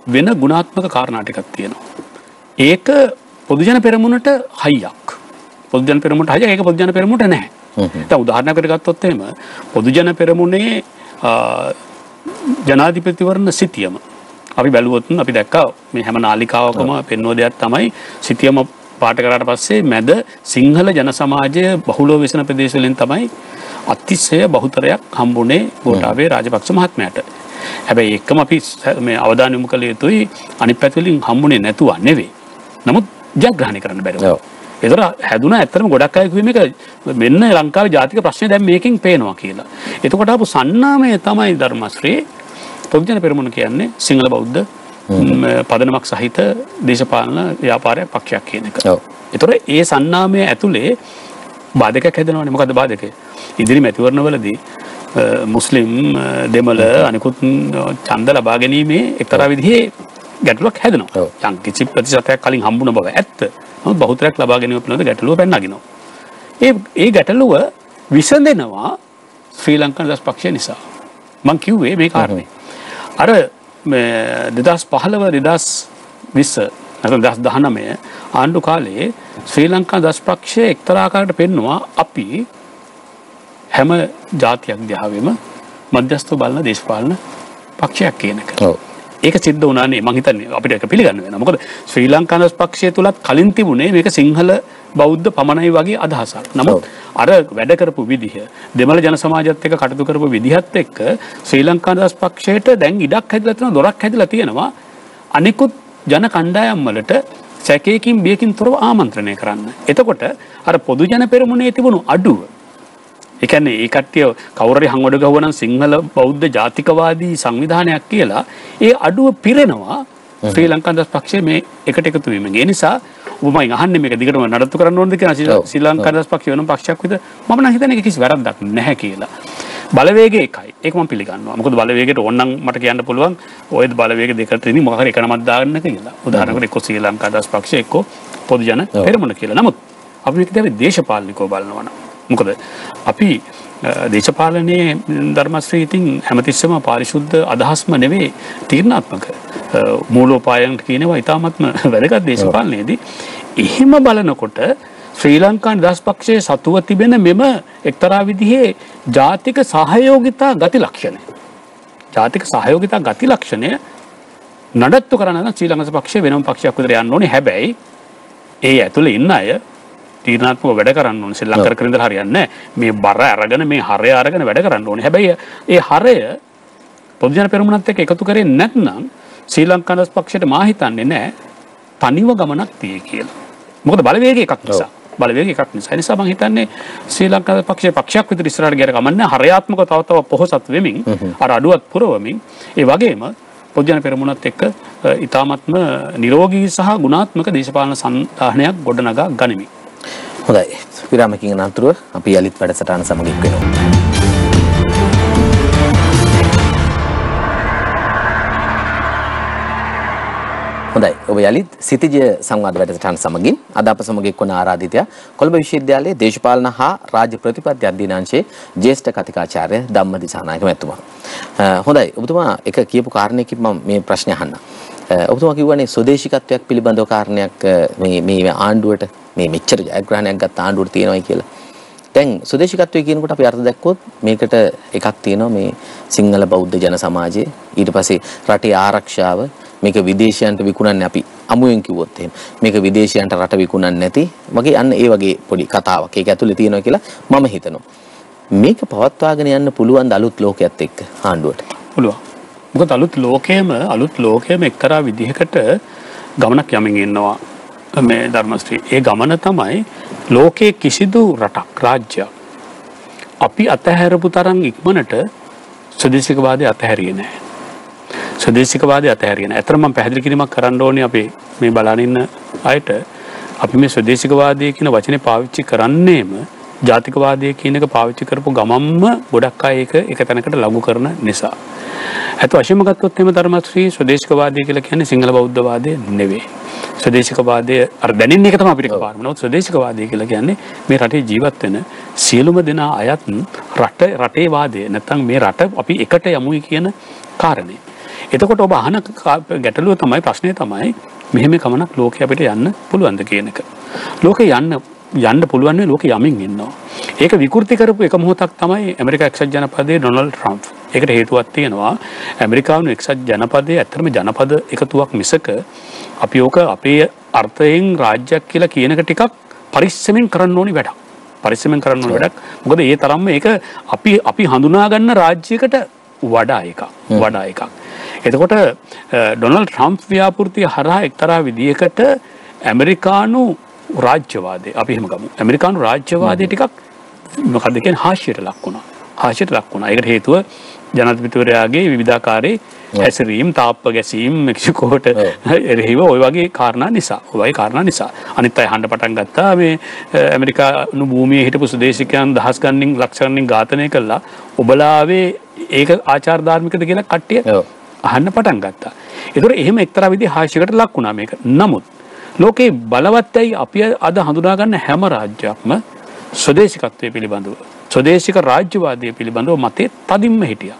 වෙන ගුණාත්මක කාරණා ටිකක් තියෙනවා. ඒක පොදු ජන පෙරමුණට හයියක්. පොදු ජන පෙරමුණට හයියක්. ඒක පොදු ජන පෙරමුණට නැහැ. දැන් උදාහරණයකට ගත්තොත් එහෙම පොදු ජන පෙරමුණේ ජනාධිපතිවරණ සිතියම අපි බැලුවොත් අපි දැක්කා මේ හැම නාලිකාවකම පෙන්වන දෙයක් තමයි සිතියම පාට කරාට පස්සේ මැද සිංහල ජන සමාජය බහුලව වෙසෙන ප්‍රදේශ වලින් තමයි අතිශය බහුතරයක් හම්බුනේ ගෝඨාභය රාජපක්ෂ මහත්මයාට. හැබැයි එකම අපි මේ අවධානය යොමු කළ යුතුයි අනිත් පැත්තවලින් හම්බුනේ නැතුව නෙවෙයි. නමුත් ජයග්‍රහණය කරන්න බැරුව. ඒතර හැදුනා ඇත්තටම ගොඩක් අය කිව්වේ මේක මෙන්න ලංකාවේ ජාතික ප්‍රශ්නේ දැන් මේකෙන් පේනවා කියලා. එතකොට ආපු සන්නාමය තමයි ධර්මශ්‍රී පොදුජන පෙරමුණ කියන්නේ සිංහල බෞද්ධ පදනමක් සහිත දේශපාලන ව්‍යාපාරයක් පක්ෂයක් කියන එක. ඒතර ඒ සන්නාමය ඇතුලේ බාධකයක් හැදෙනවනේ. මොකද්ද බාධකය? ඉදිරි මැතිවරණවලදී මුස්ලිම් දෙමළ අනිකුත් ඡන්ද ලබා ගැනීමේ එක්තරා විදිහේ ගැටලුවක් හැදෙනවා. යම් කිසි ප්‍රතිශතයක් කලින් හම්බුන බව ඇත්ත. නමුත් බහුතරයක් ලබා ගැනීම පිළිබඳ ගැටලුව පැනනගිනවා. ඒ ගැටලුව විසඳෙනවා ශ්‍රී ලංකා නිදහස් පක්ෂය නිසා. මම කිව්වේ මේ කාරණේ. අර 2015 2020 නැත්නම් 2019 ආණ්ඩු කාලේ ශ්‍රී ලංකා නිදහස් පක්ෂය එක්තරා ආකාරයකට පෙන්නවා අපි හැම ජාතියක් දිහාවෙම මධ්‍යස්ථව බලන දේශපාලන පක්ෂයක් කියන එක. ඒක සිද්ධ වුණානේ මම හිතන්නේ අපිට ඒක පිළිගන්න වෙනවා. මොකද ශ්‍රී ලංකා නිදහස් පක්ෂය තුලත් කලින් තිබුණේ මේක සිංහල බෞද්ධ පමණයි වගේ අදහසක්. නමුත් අර වැඩ කරපු විදිහ දෙමළ ජන සමාජයත් එක්ක කටයුතු කරපු විදිහත් එක්ක ශ්‍රී ලංකා නිදහස් පක්ෂයට දැන් ඉඩක් හැදිලා තියෙනවා, දොරක් හැදිලා තියෙනවා. අනිකුත් ජන කණ්ඩායම් වලට සැකයකින් බියකින් තොරව ආමන්ත්‍රණය කරන්න. එතකොට අර පොදු ජන පෙරමුණේ තිබුණු අඩුව ඒ කියන්නේ ඒ කට්ටිය කවුරුරි හංගොඩ ගහුවනම් සිංහල බෞද්ධ ජාතිකවාදී සංවිධානයක් කියලා ඒ අඩුව පිරෙනවා ශ්‍රී ලංකා නිදහස් පක්ෂයේ මේ එකට එකතු වීමෙන්. ඒ නිසා ඔබ මම අහන්නේ මේක දිගටම නඩත්තු කරන්න ඕනද කියලා ශ්‍රී ලංකා නිදහස් පක්ෂය වෙනම පක්ෂයක් විතර මම නම් හිතන්නේ ඒක කිසි වැරද්දක් නැහැ කියලා. බලවේගය එකයි. ඒක මම පිළිගන්නවා. මොකද බලවේගයට ඕනනම් මට කියන්න පුළුවන් ඔය බලවේග දෙකට ඉන්නේ මොකක් හරි එක නමක් දාන්න කියලා. උදාහරණයකට එක්ක ශ්‍රී ලංකා නිදහස් පක්ෂය එක්ක පොදු ජන පෙරමුණ කියලා. නමුත් අපි මේක දැන් දේශපාලනිකව බලනවා නම් මොකද අපි දේශපාලනයේ ධර්මශ්‍රී ඉතින් හැමතිස්සෙම පාරිශුද්ධ අදහස්ම නෙවෙයි තීරණාත්මක මූලෝපායන්ට කියනවා ඉතාමත්ම වැදගත් දේශපාලනයේදී එහෙම බලනකොට ශ්‍රී ලංකා නිදහස් පක්ෂයේ සතුව තිබෙන මෙම එක්තරා විදිහේ ජාතික සහයෝගිතා ගති ලක්ෂණය නඩත්තු කරන්න නම් ශ්‍රී ලංකා පක්ෂය වෙනම පක්ෂයක් විතර යන්න ඕනේ. හැබැයි ඒ ඇතුලේ ඉන්න අය තීරණාත්මක වැඩ කරන්න ඕනේ. ශ්‍රී ලංකාවේ කර ඉඳලා හරියන්නේ නැහැ. මේ බර අරගෙන මේ හරය අරගෙන වැඩ කරන්න ඕනේ. හැබැයි ඒ හරය පොදු ජන පෙරමුණත් එක්ක එකතු කරේ නැත්නම් ශ්‍රී ලංකා නිදහස් පක්ෂයට මා හිතන්නේ නැහැ තනිව ගමනක් තියෙයි කියලා. මොකද බලවේගය එකක් නිසා. ඒ නිසා මම හිතන්නේ ශ්‍රී ලංකා පක්ෂයේ පක්ෂයක් විතර ඉස්සරහට ගියර ගමන්නේ හරයාත්මකව තව පොහොසත් වෙමින් අර අඩුවත් පුරවමින් ඒ වගේම පොදු ජන පෙරමුණත් එක්ක ඊ타මත්ම නිරෝගී සහ ගුණාත්මක දේශපාලන සංධානයක් ගොඩනගා ගනිමි. හොඳයි. විරාමකින් අනතුරුව අපි යලිත් වැඩසටහන සමග එක් වෙනවා. හොඳයි. ඔබ යලිත් සිතිජ සංවාද වැඩසටහන සමගින් අද අප සමග එක්වන ආරාධිතයා කොළඹ විශ්වවිද්‍යාලයේ දේශපාලන හා රාජ්‍ය ප්‍රතිපත්ති අධ්‍යයනාංශයේ ජ්‍යෙෂ්ඨ කතිකාචාර්ය ධම්මදිසානායක මැතිතුමා. හොඳයි. ඔබතුමා එක කියපු කාරණයකින් මම මේ ප්‍රශ්නේ අහන්න. ඔබතුමා කිව්වනේ ස්වදේශිකත්වයක් පිළිබඳව කාරණයක් මේ ආණ්ඩුවට මේ මෙච්චර ජයග්‍රහණයක් ගත්ත ආණ්ඩුවට තියෙනවයි කියලා. දැන් ස්වදේශිකත්වය කියනකොට අපි අර්ථ දැක්කොත් මේකට එකක් තියෙනවා මේ සිංහල බෞද්ධ ජන සමාජය. ඊට පස්සේ රටේ ආරක්ෂාව මේක විදේශයන්ට විකුණන්නේ අපි අමුයෙන් කිව්වොත් එහෙම. මේක විදේශයන්ට රට විකුණන්නේ නැති වගේ අන්න ඒ වගේ පොඩි කතාවක් ඒක ඇතුලේ තියෙනවා කියලා මම හිතනවා. මේක පවත්වාගෙන යන්න පුළුවන් ද අලුත් ලෝකයක් එක්ක ආණ්ඩුවට? පුළුවන්. මොකද අලුත් ලෝකයේම එක්තරා විදිහකට ගමනක් යමින් ඉන්නවා මේ ධර්මශ්‍රී. ඒ ගමන තමයි ලෝකයේ කිසිදු රටක් රාජ්‍යයක් අපි අතහැරපු තරම් ඉක්මනට ස්වදේශිකවාදය අතහැරියේ නැහැ. ස්වදේශිකවාදය අතහැරියේ නැහැ. අතන මම පැහැදිලි කිරීමක් කරන්න ඕනේ අපේ මේ බලන ඉන්න අයට. අපි මේ ස්වදේශිකවාදය කියන වචනේ පාවිච්චි කරන්නේම ජාතිකවාදය කියන එක පාවිච්චි කරපු ගමම්ම ගොඩක් අය ඒක තැනකට ලඟු කරන නිසා. අත වශයෙන්ම ගත්තොත් එහෙම ධර්මශ්‍රී ස්වදේශිකවාදය කියලා කියන්නේ සිංහල බෞද්ධවාදය නෙවෙයි. ස්වදේශිකවාදය අර දැනින්න එක තමයි අපිට පාරම. නමුත් ස්වදේශිකවාදය කියලා කියන්නේ මේ රටේ ජීවත් වෙන සියලුම දෙනා අයත් රටේ වාදය නැත්නම් මේ රට අපි එකට යමුයි කියන කාරණේ. එතකොට ඔබ අහන ගැටලුව තමයි ප්‍රශ්නේ තමයි මෙහෙම කමනක් ලෝකෙ අපිට යන්න පුළුවන්ද කියන එක. ලෝකෙ යන්න පුළුවන් නේ ලෝකෙ යමින් ඉන්නවා. ඒක විකෘති කරපු එක මොහොතක් තමයි ඇමරිකා එක්සත් ජනපදයේ ඩොනල්ඩ් ට්‍රම්ප්. ඒකට හේතුවක් තියෙනවා ඇමරිකානු එක්සත් ජනපදයේ ඇත්තටම ජනපද එකතුවක් මිසක අපි ඕක අපේ අර්ථයෙන් රාජ්‍යයක් කියලා කියන එක ටිකක් පරිස්සමෙන් කරන්න ඕනි වැඩක්. මොකද ඒ තරම්ම ඒක අපි හඳුනා ගන්න රාජ්‍යයකට වඩා එකක්. එතකොට ඩොනල්ඩ් ට්‍රම්ප් ව්‍යාපෘතිය හරහා එක්තරා විදියකට ඇමරිකානු රාජ්‍යවාදය අපි එහෙම ගමු. ඇමරිකානු රාජ්‍යවාදය ටිකක් මොකක්ද කියන්නේ හාස්‍යයට ලක් වුණා. ඒකට හේතුව ජනාධිපතිවරයාගේ විවිධාකාරයේ හැසිරීම්, තාප්ප ගැසීම්, මෙක්සිකෝට එරෙහිව ওই වගේ කාරණා නිසා. අනිත් අය හඬ පටන් ගත්තා මේ ඇමරිකානු භූමියේ හිටපු සුදේශිකයන් දහස් ගණනින් ලක්ෂ ගණනින් ඝාතනය කළා. ඔබලාවේ ඒක ආචාර ධාර්මිකද කියලා කට්ටිය අහන්න පටන් ගත්තා. ඒතර එහෙම එක්තරා විදිහේ හාස්‍යයකට ලක් වුණා මේක. නමුත් ලෝකේ බලවත්යි අපි අද හඳුනා ගන්න හැම රාජ්‍යයක්ම ස්වදේශිකත්වයේ පිළිබඳව ස්වදේශික රාජ්‍යවාදය පිළිබඳව මතේ තදින්ම හිටියා.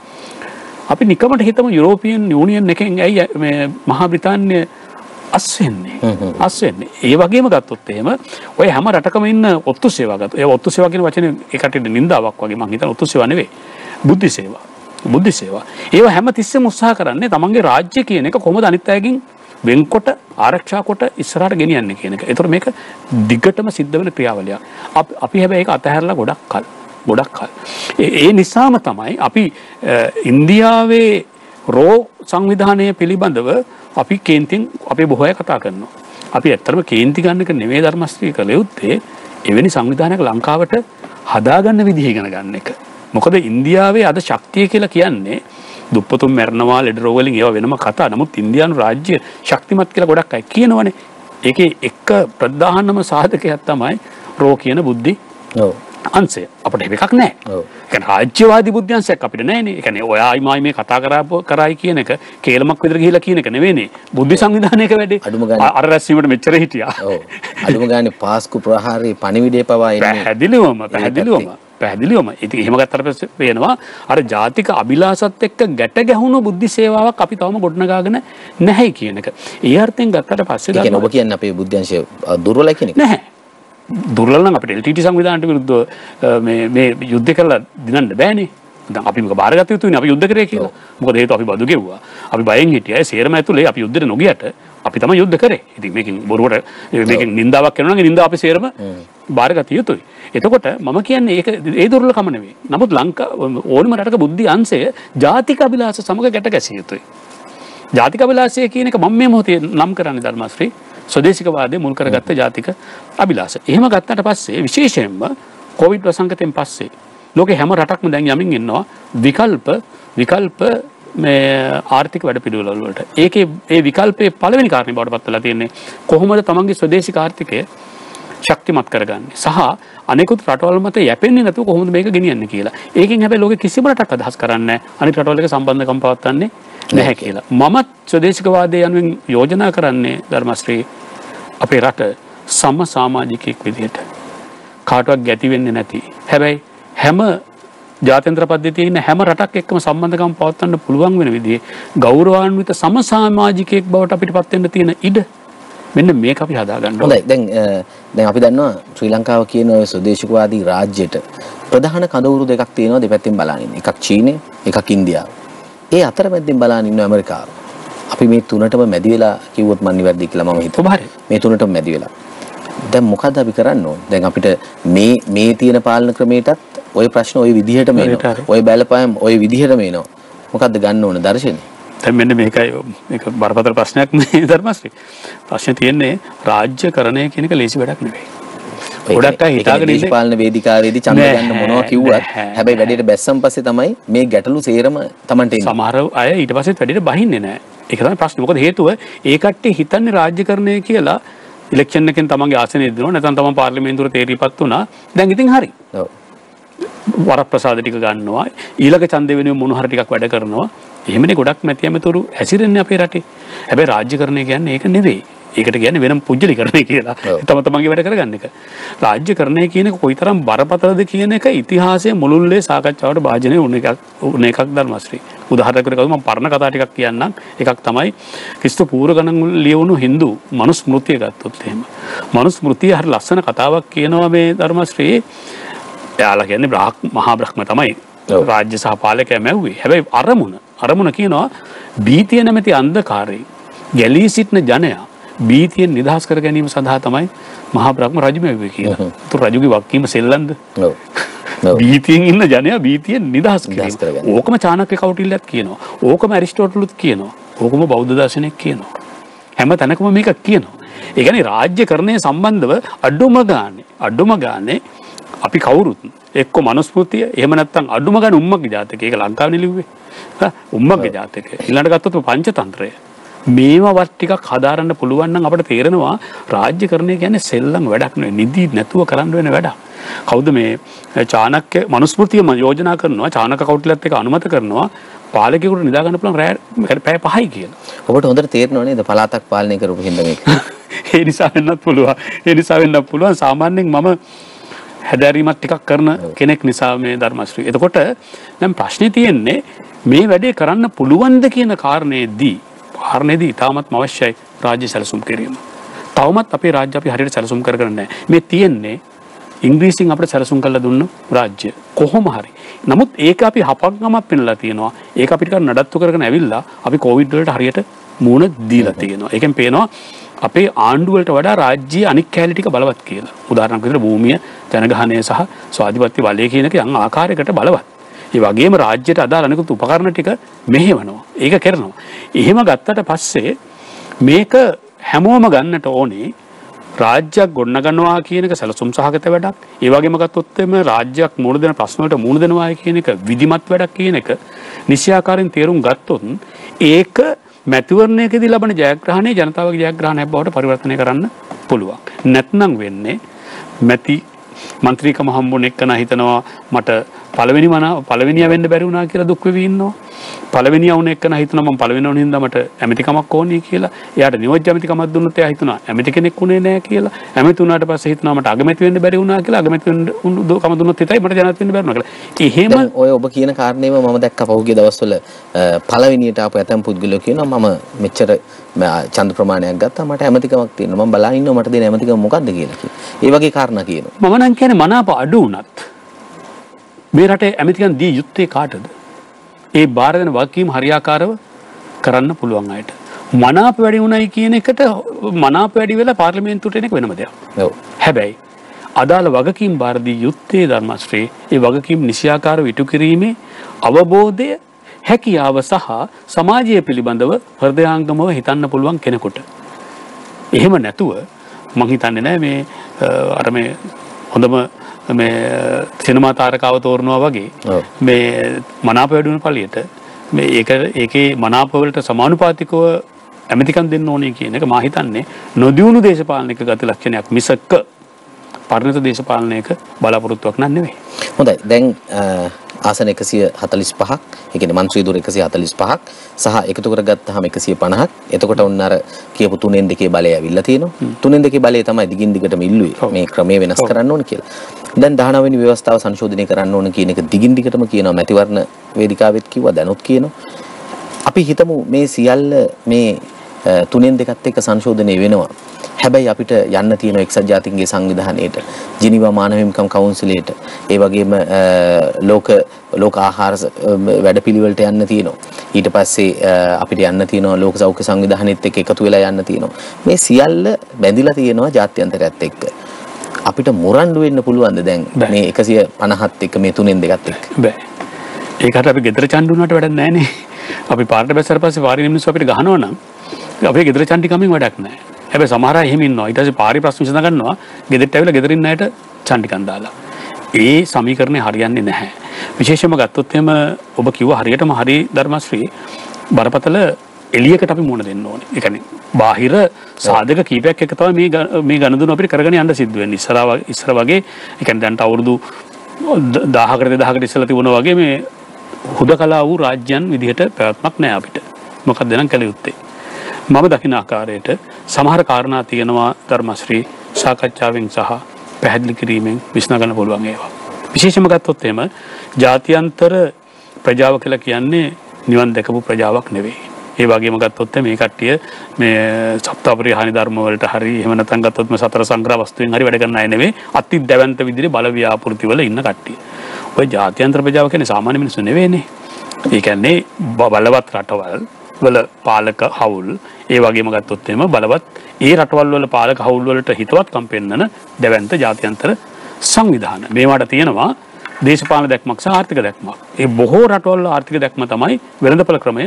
අපි නිකමට හිතමු යුරෝපියන් යුනියන් එකෙන් ඇයි මේ මහා බ්‍රිතාන්‍ය අස් වෙන්නේ. ඒ වගේම ගත්තොත් එහෙම ඔය හැම රටකම ඉන්න ඔත්තු සේවා ගත්තා. ඒ ඔත්තු සේවා කියන වචනේ ඒකට නින්දාවක් වගේ මම හිතන ඔත්තු සේවා නෙවෙයි. බුද්ධි සේවා. ඒව හැම තිස්සෙම උත්සාහ කරන්නේ තමන්ගේ රාජ්‍ය කියන එක කොහොමද අනිත් අයගෙන් වෙන්කොට ආරක්ෂා කොට ඉස්සරහට ගෙනියන්නේ කියන එක. ඒතර මේක දිගටම සිද්ධ වෙන ක්‍රියාවලියක්. අපි හැබැයි ඒක අතහැරලා ගොඩක් කල්. ඒ නිසාම තමයි අපි ඉන්දියාවේ රෝ සංවිධානය පිළිබඳව අපි කේන්තියෙන් අපේ බොහෝ අය කතා කරනවා. අපි ඇත්තටම කේන්ති ගන්න එක නෙවෙයි ධර්මශ්‍රී කළ යුත්තේ එවැනි සංවිධානයක් ලංකාවට හදාගන්න විදිහ ඉගෙන ගන්න එක. මොකද ඉන්දියාවේ අද ශක්තිය කියලා කියන්නේ දුප්පතුන් මැරෙනවා ලෙඩ රෝග වලින් ඒවා වෙනම කතා. නමුත් ඉන්දියානු රාජ්‍ය ශක්තිමත් කියලා ගොඩක් අය කියනවනේ. ඒකේ එක ප්‍රධානම සාධකයක් තමයි රෝ කියන බුද්ධි අංශය. අපිට එකක් නැහැ. ඒ කියන්නේ රාජ්‍යවාදී බුද්ධි අංශයක් අපිට නැහැනේ. ඒ කියන්නේ ඔයායි මායි මේ කතා කරායි කියන එක කේලමක් විතර ගිහිලා කියන එක නෙවෙයිනේ. බුද්ධි සංවිධානයක වැඩේ. අර රැස්වීමට මෙච්චර හිටියා. ඔව්. අඩුම ගානේ පාස්කු ප්‍රහාරයේ පණිවිඩය පවා එන්නේ. පැහැදිලිවම. ඉතින් එහෙම ගත්තට පස්සේ වෙනවා අර ජාතික අභිලාෂත් එක්ක ගැට ගැහුණු බුද්ධි සේවාවක් අපි තවම ගොඩනගාගෙන නැහැ කියන එක. ඒ අර්ථයෙන් ගත්තට පස්සේ ඒ කියන්නේ ඔබ කියන්නේ අපේ බුද්ධි අංශය දුර්වලයි කියන එක. නැහැ. දුර්වල නම් අපිට LTT සංවිධානයට විරුද්ධව මේ යුද්ධ කරලා දිනන්න බෑනේ. දැන් අපි මේක බාරගත යුතුනේ අපි යුද්ධ කරේ කියලා. මොකද හේතුව අපි බදු ගෙව්වා. අපි බයෙන් හිටියා. ඒ සේරම ඇතුලේ අපි යුද්ධෙට නොගියට අපි තමයි යුද්ධ කරේ. ඉතින් මේකෙන් බොරුවට මේකෙන් නින්දාවක් කරනවා නම් නින්දාව අපි සේරම බාරගත යුතුයි. එතකොට මම කියන්නේ ඒක ඒ දුර්වලකම නෙවෙයි. නමුත් ඕනම රටක බුද්ධි අංශය ජාතික අභිලාෂ සමග ගැට ගැසිය යුතුයි. ජාතික අභිලාෂය කියන එක මම මේ මොහොතේ නම් කරන්නේ ධර්මශ්‍රී ස්වදේශිකවාදය මුල් කරගත්ත ජාතික අභිලාෂ. එහෙම ගත්තට පස්සේ විශේෂයෙන්ම කොවිඩ් ප්‍රසංගතයෙන් පස්සේ ලෝකේ හැම රටක්ම දැන් යමින් ඉන්නවා විකල්ප මේ ආර්ථික වැඩපිළිවෙළ වලට. ඒකේ ඒ විකල්පයේ පළවෙනි කාරණේ බවට පත් වෙලා තියෙන්නේ කොහොමද තමන්ගේ ස්වදේශික ආර්ථිකය ශක්තිමත් කරගන්නේ සහ අනෙකුත් රටවල් මත යැපෙන්නේ නැතුව කොහොමද මේක ගෙනියන්නේ කියලා. ඒකෙන් හැබැයි ලෝකෙ කිසිම රටක් අදහස් කරන්නේ අනිත් රටවල් එක සම්බන්ධකම් පවත්වන්නේ නැහැ කියලා. මමත් ස්වදේශිකවාදය යනුවෙන් යෝජනා කරන්නේ ධර්මශ්‍රී අපේ රට සම සමාජිකයෙක් විදිහට කාටවත් ගැති වෙන්නේ නැති. හැබැයි හැම ජාත්‍යන්තර පද්ධතියේ ඉන්න හැම රටක් එක්කම සම්බන්ධකම් පවත්වන්න පුළුවන් වෙන විදිහේ ගෞරවාන්විත සම සමාජිකයෙක් බවට අපිට පත් වෙන්න තියෙන ඉඩ මෙන්න මේක අපි හදාගන්න ඕනේ. හොඳයි. දැන් අපි දන්නවා ශ්‍රී ලංකාව කියන ඔය ස්වදේශිකවාදී රාජ්‍යයට ප්‍රධාන කඳවුරු දෙකක් තියෙනවා දෙපැත්තෙන් බලන ඉන්නේ. එකක් චීනය, එකක් ඉන්දියාව. ඒ අතරමැදින් බලන ඉන්න ඇමරිකාව. අපි මේ තුනටම මැදි වෙලා කිව්වොත් මම නිවැරදි කියලා මම හිතුවා. මේ තුනටම මැදි වෙලා. දැන් මොකද්ද අපි කරන්න ඕනේ? දැන් අපිට මේ තියෙන පාලන ක්‍රමයටත් ওই ප්‍රශ්න ওই විදිහටම එනවා. ওই බැලපෑම් ওই විදිහටම එනවා. මොකද්ද ගන්න ඕන දර්ශනේ? දැන් මෙන්න මේක බරපතල ප්‍රශ්නයක් මේ ධර්මශ්‍රී. ප්‍රශ්නේ තියෙන්නේ රාජ්‍යකරණය කියන එක ලේසි වැඩක් නෙවෙයි. ගොඩක් අය හිතාගෙන ඉන්නේ දේශපාලන වේදිකාවේදී ඡන්ද ගන්න මොනවා කිව්වත් හැබැයි වැඩේට බැස්සන් පස්සේ තමයි මේ ගැටලු සේරම Tamante එන්නේ. සමහර අය ඊට පස්සෙත් වැඩේට බහින්නේ නැහැ. ඒක තමයි ප්‍රශ්නේ. මොකද හේතුව ඒ කට්ටිය හිතන්නේ රාජ්‍යකරණය කියලා ඉලෙක්ෂන් එකෙන් තමන්ගේ ආසනය දෙනවා නැත්නම් තමන් පාර්ලිමේන්තුවට තේරීපත් වුණා. දැන් ඉතින් හරි. ඔව්. වරප්‍රසාද ටික ගන්නවා. ඊළඟ ඡන්දෙ වෙනුවෙන් මොන හරි ටිකක් වැඩ කරනවා. එහෙමනේ ගොඩක් මැති ඇමතුරු හැසිරෙන්නේ අපේ රටේ. හැබැයි රාජ්‍යකරණය කියන්නේ ඒක නෙවෙයි. ඒකට කියන්නේ වෙනම පුජ්‍යලීකරණය කියලා. තම තමන්ගේ වැඩ කරගන්න එක. රාජ්‍යකරණය කියන එක කොයිතරම් බරපතලද කියන එක ඉතිහාසයේ මුළුල්ලේ සාකච්ඡාවට භාජනය වුණ එකක් ධර්මශ්‍රී. උදාහරණයක් මම පරණ කතා ටිකක් කියන්නම්. එකක් තමයි ක්‍රිස්තු පූර්ව ගණන් ලියවුණු Hindu මනුස්මෘතිය ගත්තොත් එහෙම. මනුස්මෘතිය හරි ලස්සන කතාවක් කියනවා මේ ධර්මශ්‍රී. එයාලා කියන්නේ මහා බ්‍රහ්ම තමයි රාජ්‍ය සහ පාලකයා මැව්වේ. හැබැයි අරමුණ කියනවා බීතිය නැමැති අන්ධකාරයෙන් ගැලී සිටින ජනයා බීතියෙන් නිදහස් කර ගැනීම සඳහා තමයි මහා බ්‍රහ්ම රජු මැව්වේ කියලා. උතුරු රජුගේ වගකීම සෙල්ලම්ද? ඔව්. භීතියෙන් ඉන්න ජනයා භීතියෙන් නිදහස් කිරීම. ඕකම චාණක්‍ය කෞටිල්‍යත් කියනවා. ඕකම ඇරිස්ටෝටලුත් කියනවා. ඕකම බෞද්ධ දර්ශනයක් කියනවා. හැම තැනකම මේක කියනවා. ඒ කියන්නේ රාජ්‍යකරණය සම්බන්ධව අඩුම ගානේ අපි කවුරුත් එක්ක මනුස්මෘතිය එහෙම නැත්නම් අඩුම ගානේ උම්මගේ ජාතකය. ඒක ලංකාවේ ලිව්වේ. උම්මගේ ජාතකය. ඊළඟට ගත්තොත් පංචතන්ත්‍රය. මේවා වත් ටිකක් හදාරන්න පුළුවන් නම් අපිට තේරෙනවා රාජ්‍යකරණය කියන්නේ සෙල්ලම් වැඩක් නෙවෙයි. නිදි නැතුව කරන්න වෙන වැඩක්. කවුද මේ චාණක්‍ය මනුස්මෘතිය යෝජනා කරනවා චාණක්‍ය කෞටිල්‍යත් එක්ක අනුමත කරනවා පාලකයෙකුට නිදා ගන්න පුළුවන් පැය 5යි කියලා. ඔබට හොඳට තේරෙනව නේද පළාතක් පාලනය කරපු හින්දා මේක. ඒ නිසා වෙන්නත් පුළුවන්. සාමාන්‍යයෙන් මම හැදෑරීමක් ටිකක් කරන කෙනෙක් නිසා මේ ධර්මශ්‍රී. එතකොට දැන් ප්‍රශ්නේ තියෙන්නේ මේ වැඩේ කරන්න පුළුවන්ද කියන කාරණේදී ඉතාමත්ම අවශ්‍යයි රාජ්‍ය සැලසුම් කිරීම. තවමත් අපේ රාජ්‍ය අපි හරියට සැලසුම් කරගෙන නැහැ. මේ තියෙන්නේ ඉංග්‍රීසියෙන් අපිට සැලසුම් කරලා දුන්න රාජ්‍ය කොහොම හරි. නමුත් ඒක අපි හපක්ගමක් පෙන්නලා තියෙනවා. ඒක අපිට නඩත්තු කරගෙන ඇවිල්ලා අපි කොවිඩ් වලට හරියට මූණ දීලා තියෙනවා. ඒකෙන් පේනවා අපේ ආණ්ඩුව වලට වඩා රාජ්‍යයේ අනික් කැලේ ටික බලවත් කියලා. උදාහරණයක් විදිහට භූමිය ජනගහනය සහ ස්වාධිපත්‍ය බලය කියන එක යම් ආකාරයකට බලවත්. ඒ වගේම රාජ්‍යයට අදාළ අනිකුත් උපකරණ ටික මෙහෙවනවා. ඒක කරනවා. එහෙම ගත්තට පස්සේ මේක හැමෝම ගන්නට ඕනේ රාජ්‍යයක් ගොඩනගනවා කියන එක සැලසුම් සහගත වැඩක්. ඒ වගේම ගත්තොත් එimhe රාජ්‍යයක් මුහුණ දෙන ප්‍රශ්න වලට මුහුණ දෙනවා කියන එක විධිමත් වැඩක් කියන එක නිශ්චයාකාරයෙන් තේරුම් ගත්තොත් ඒක මැතිවරණයකදී ලබන ජයග්‍රහණය ජනතාවගේ ජයග්‍රහණයක් බවට පරිවර්තනය කරන්න පුළුවන්. නැත්නම් වෙන්නේ මන්ත්‍රීකම හම්බුන එක්කන හිතනවා මට පළවෙනියා වෙන්න බැරි වුණා කියලා දුක් වෙවි ඉන්නවා. පළවෙනියා වුණ එක්කන හිතනවා මම පළවෙනි වුණ හින්දා මට ඇමතිකමක් ඕනේ කියලා. එයාට නියෝජ්‍ය ඇමතිකමක් දුන්නොත් එයා හිතනවා ඇමති කෙනෙක් උනේ නැහැ කියලා. ඇමති වුණාට පස්සේ හිතනවා මට අගමැති වෙන්න බැරි වුණා කියලා. අගමැති වෙන්න කම දුන්නොත් හිතයි මට ජනාධිපති වෙන්න බැරි වුණා කියලා. එහෙම ඔය ඔබ කියන කාරණේම මම දැක්ක පහුගිය දවස්වල පළවෙනියට ආපු ඇතම් පුද්ගලයෝ කියනවා මම මෙච්චර ඡන්ද ප්‍රමාණයක් ගත්තා මට ඇමතිකමක් තියෙනවා. මම බලා ඉන්නවා මට දෙන ඇමතිකම මොකද්ද කියලා කියනවා. ඒ වගේ කාරණා කියනවා. මම නම් කියන්නේ මනාප අඩු වුණත් මේ රටේ ඇමතිකම් දී යුත්තේ කාටද? ඒ බාර දෙන වගකීම් හරියාකාරව කරන්න පුළුවන් අයට. මනාප වැඩි වුණයි කියන එකට මනාප වැඩි වෙලා පාර්ලිමේන්තුවට එන එක වෙනම දෙයක්. ඔව්. හැබැයි අදාළ වගකීම් බාර දී යුත්තේ ධර්මශ්‍රී ඒ වගකීම් නිසියාකාරව ඉටු කිරීමේ අවබෝධය හැකියාව සහ සමාජය පිළිබඳව හෘදයාංගමව හිතන්න පුළුවන් කෙනෙකුට. එහෙම නැතුව මං හිතන්නේ නෑ මේ අර මේ හොඳම මේ සිනමා තාරකාව තෝරනවා වගේ මේ මනාප වැඩුණු පළියට මේ ඒකේ මනාප වලට සමානුපාතිකව ඇමතිකම් දෙන්න ඕනේ කියන එක මා හිතන්නේ නොදියුණු දේශපාලනික ගති ලක්ෂණයක් මිසක පරිණත දේශපාලනයක බලාපොරොත්තුවක් නෙවෙයි. හොඳයි. දැන් ආසන 145ක්, ඒ කියන්නේ මන්ත්‍රී දුර 145ක් සහ එකතු කරගත්තාම 150ක්. එතකොට ඔන්න අර කියපු 3/2 බලය ඇවිල්ලා තියෙනවා. 3/2 බලය තමයි දිගින් දිගටම ඉල්ලුවේ. මේ ක්‍රමය වෙනස් කරන්න ඕන කියලා. දැන් 19 වෙනි ව්‍යවස්ථාව සංශෝධනය කරන්න ඕන කියන එක දිගින් දිගටම කියනවා. මැතිවරණ වේදිකාවෙත් කිව්වා, දැනුත් කියනවා. අපි හිතමු මේ සියල්ල මේ 3/2ත් එක්ක සංශෝධනය වෙනවා. හැබැයි අපිට යන්න තියෙන එක්සත් ජාතීන්ගේ සංවිධානයේට, ජිනීවා මානව හිමිකම් කවුන්සිලයට, ඒ වගේම ලෝක ආහාර වැඩපිළිවෙලට යන්න තියෙනවා. ඊට පස්සේ අපිට යන්න තියෙනවා ලෝක සෞඛ්‍ය සංවිධානයේත් එක්ක එකතු වෙලා යන්න තියෙනවා. මේ සියල්ල බැඳිලා තියෙනවා ජාත්‍යන්තරයත් එක්ක. අපිට මොරණ්ඩු වෙන්න පුළුවන්ද දැන් මේ 150ත් එක්ක මේ 3/2ත් එක්ක? බෑ. ඒකට අපි ගෙදර චණ්ඩු වුණාට වැඩක් නැහැ නේ. අපි පාරට බැස්සට පස්සේ වාරින මිනිස්සු අපිට ගහනවා නම් අපේ ගෙදර චණ්ඩි කමින් වැඩක් නැහැ. හැබැයි සමහර අය එහෙම ඉන්නවා. ඊට පස්සේ පාරේ ප්‍රශ්න විසඳ ගන්නවා. ගෙදරට ඇවිල්ලා ගෙදරින් නැයට චණ්ඩිකන් දාලා. ඒ සමීකරණය හරියන්නේ නැහැ. විශේෂයෙන්ම ගත්තොත් එහෙම ඔබ කිව්ව හරියටම හරි ධර්මශ්‍රී බරපතල එළියකට අපි මුණ දෙන්න ඕනේ. ඒ කියන්නේ බාහිර සාධක කීපයක් එක තමයි මේ ගණදුන අපිට කරගෙන යන්න සිද්ධ වෙන්නේ. ඉස්සර වගේ ඒ කියන්නේ දැන් අවුරුදු 1000කට 2000කට ඉස්සලා තිබුණා වගේ මේ හුදකලා වූ රාජ්‍යයන් විදිහට පැවැත්මක් නැහැ අපිට. මොකක්ද නම් කළ යුත්තේ? මම දකින ආකාරයට සමහර කාරණා තියෙනවා ධර්මශ්‍රී සාකච්ඡාවෙන් සහ පැහැදිලි කිරීමෙන් විසඳගන්න පුළුවන් ඒවා. විශේෂයෙන්ම ගත්තොත් එහෙම ජාත්‍යන්තර ප්‍රජාව කියලා කියන්නේ නිවන් දැකපු ප්‍රජාවක් නෙවෙයි. ඒ වගේම ගත්තොත් මේ කට්ටිය මේ සප්තාපරිහානි ධර්ම වලට හරි එහෙම නැත්නම් ගත්තොත් මේ සතර සංග්‍රහ වස්තුවෙන් හරි වැඩ කරන අය නෙවෙයි. අති දැවැන්ත විදිහේ බල ව්‍යාපෘති වල ඉන්න කට්ටිය. ඔය ජාත්‍යන්තර ප්‍රජාව කියන්නේ සාමාන්‍ය මිනිස්සු නෙවෙයිනේ. ඒ කියන්නේ බලවත් රටවල් වල පාලක හවුල් ඒ වගේම ගත්තොත් එහෙම බලවත් ඒ රටවල් වල පාලක හවුල් වලට හිතවත්කම් පෙන්වන දැවැන්ත ජාත්‍යන්තර සංවිධාන. මේවට තියෙනවා දේශපාලන දැක්මක් සහ ආර්ථික දැක්මක්. ඒ බොහෝ රටවල ආර්ථික දැක්ම තමයි වෙළඳපොළ ක්‍රමය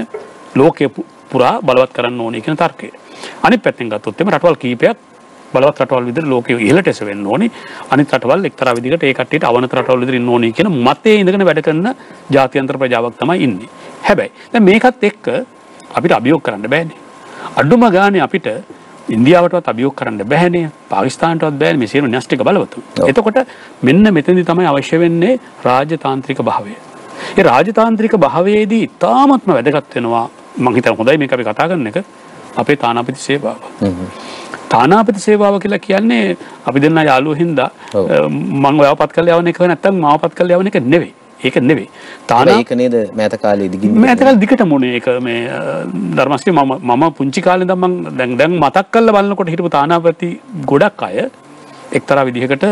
ලෝකයේ පුරා බලවත් කරන්න ඕනේ කියන තර්කය. අනිත් පැත්තෙන් ගත්තොත් එimhe රටවල් කීපයක් බලවත් රටවල් විදිහට ලෝකයේ ඉහළට එසවෙන්න ඕනේ. අනිත් රටවල් එක්තරා විදිහකට ඒ කට්ටියට අවනත රටවල් විදිහට ඉන්න ඕනේ කියන මතයේ ඉඳගෙන වැඩ කරන ජාත්‍යන්තර ප්‍රජාවක් තමයි ඉන්නේ. හැබැයි දැන් මේකත් එක්ක අපිට අභියෝග කරන්න බෑනේ. අඩුම ගානේ අපිට ඉන්දියාවටවත් අභියෝග කරන්න බෑනේ. පාකිස්තානටවත් බෑනේ මේ සියලු න්‍යෂ්ටික බලවතුන්. එතකොට මෙන්න මෙතනදී තමයි අවශ්‍ය වෙන්නේ රාජතාන්ත්‍රික භාවය. ඒ රාජතාන්ත්‍රික භාවයේදී ඉතාමත්ම වැදගත් වෙනවා මම හිතනවා හොඳයි මේක අපි කතා කරන එක අපේ තානාපති සේවාව. තානාපති සේවාව කියලා කියන්නේ අපි දෙන්න යාළුවෝ හින්දා මම ඔයාවපත් කරලා යවන එක නැත්තම් මාවපත් කරලා යවන එක නෙවෙයි. ඒක නෙවෙයි. ඒක නේද මෑත කාලේදී මෑත කාලේ දිගටම උනේ ඒක මේ ධර්මශ්‍රී මම පුංචි කාලේ ඉඳන් මම දැන් මතක් කරලා බලනකොට හිටපු තානාපති ගොඩක් අය එක්තරා විදිහකට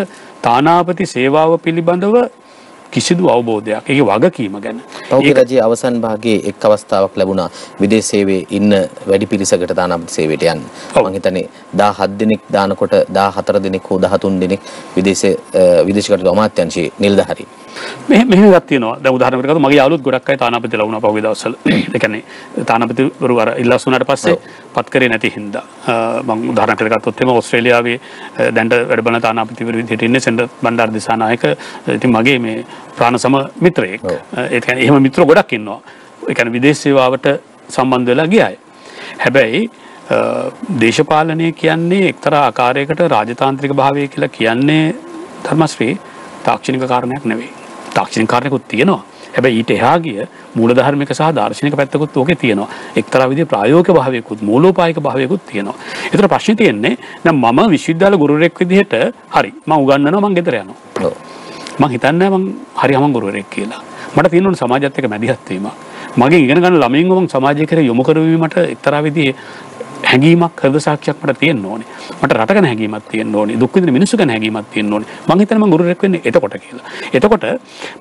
තානාපති සේවාව පිළිබඳව කිසිදු අවබෝධයක් ඒකේ වගකීම ගැන. පෞද්ගලික රජයේ අවසන් භාගයේ එක් අවස්ථාවක් ලැබුණා විදේශ සේවයේ ඉන්න වැඩි පිරිසකට තානාපති සේවයට යන්න. මම හිතන්නේ 17 දිනක් දානකොට 14 දිනක් හෝ 13 දිනක් විදේශ අමාත්‍යාංශයේ නිලධාරී. මෙහෙම එකක් තියෙනවා. දැන් උදාහරණයක් ගත්තොත් මගේ යාළුවොත් ගොඩක් අය තානාපතිලා වුණා පහුගිය දවස්වල. ඒ කියන්නේ තානාපතිවරු අර ඉල්ලස් වුණාට පස්සේ පත් කරේ නැති හින්දා. මම උදාහරණයක් ගත්තොත් එimhe ඕස්ට්‍රේලියාවේ දැන්ට වැඩ බලන තානාපතිවරු විදිහට ඉන්නේ සෙන්ඩර් බණ්ඩාර දිසානායක. ඉතින් මගේ මේ ප්‍රාණසම මිත්‍රයෙක්. ඒ කියන්නේ එහෙම මිත්‍රෝ ගොඩක් ඉන්නවා. ඒ කියන්නේ විදේශ සේවාවට සම්බන්ධ වෙලා ගිය අය. හැබැයි දේශපාලනය කියන්නේ එක්තරා ආකාරයකට රාජතාන්ත්‍රික භාවය කියලා කියන්නේ ධර්මශ්‍රී තාක්ෂණික කාරණයක් නෙවෙයි. තාක්ෂණික කාරණයකුත් තියෙනවා. හැබැයි ඊට එහා ගිය මූලධර්මික සහ දාර්ශනික පැත්තකුත් ඕකේ තියෙනවා. එක්තරා විදිහේ ප්‍රායෝගික භාවයකුත් මූලෝපායික භාවයකුත් තියෙනවා. ඒතර ප්‍රශ්නේ තියෙන්නේ දැන් මම විශ්වවිද්‍යාල ගුරුවරයෙක් විදිහට හරි මම උගන්වනවා මම ගෙදර යනවා. මම හිතන්නේ මම හරි හමන් ගුරුවරයෙක් කියලා. මට තියෙන ඕන සමාජයත් එක්ක මැදිහත් වීම. මගේ ඉගෙන ගන්න ළමයින්ව මම සමාජය කෙරේ යොමු කරවීමට එක්තරා විදිහේ හැඟීමක් හෘද සාක්ෂියක් මට තියෙන්න ඕනේ. මට රට ගැන හැඟීමක් තියෙන්න ඕනේ. දුක් විඳින මිනිස්සු ගැන හැඟීමක් තියෙන්න ඕනේ. මම හිතන්නේ මම ගුරුවරයෙක් වෙන්නේ එතකොට කියලා. එතකොට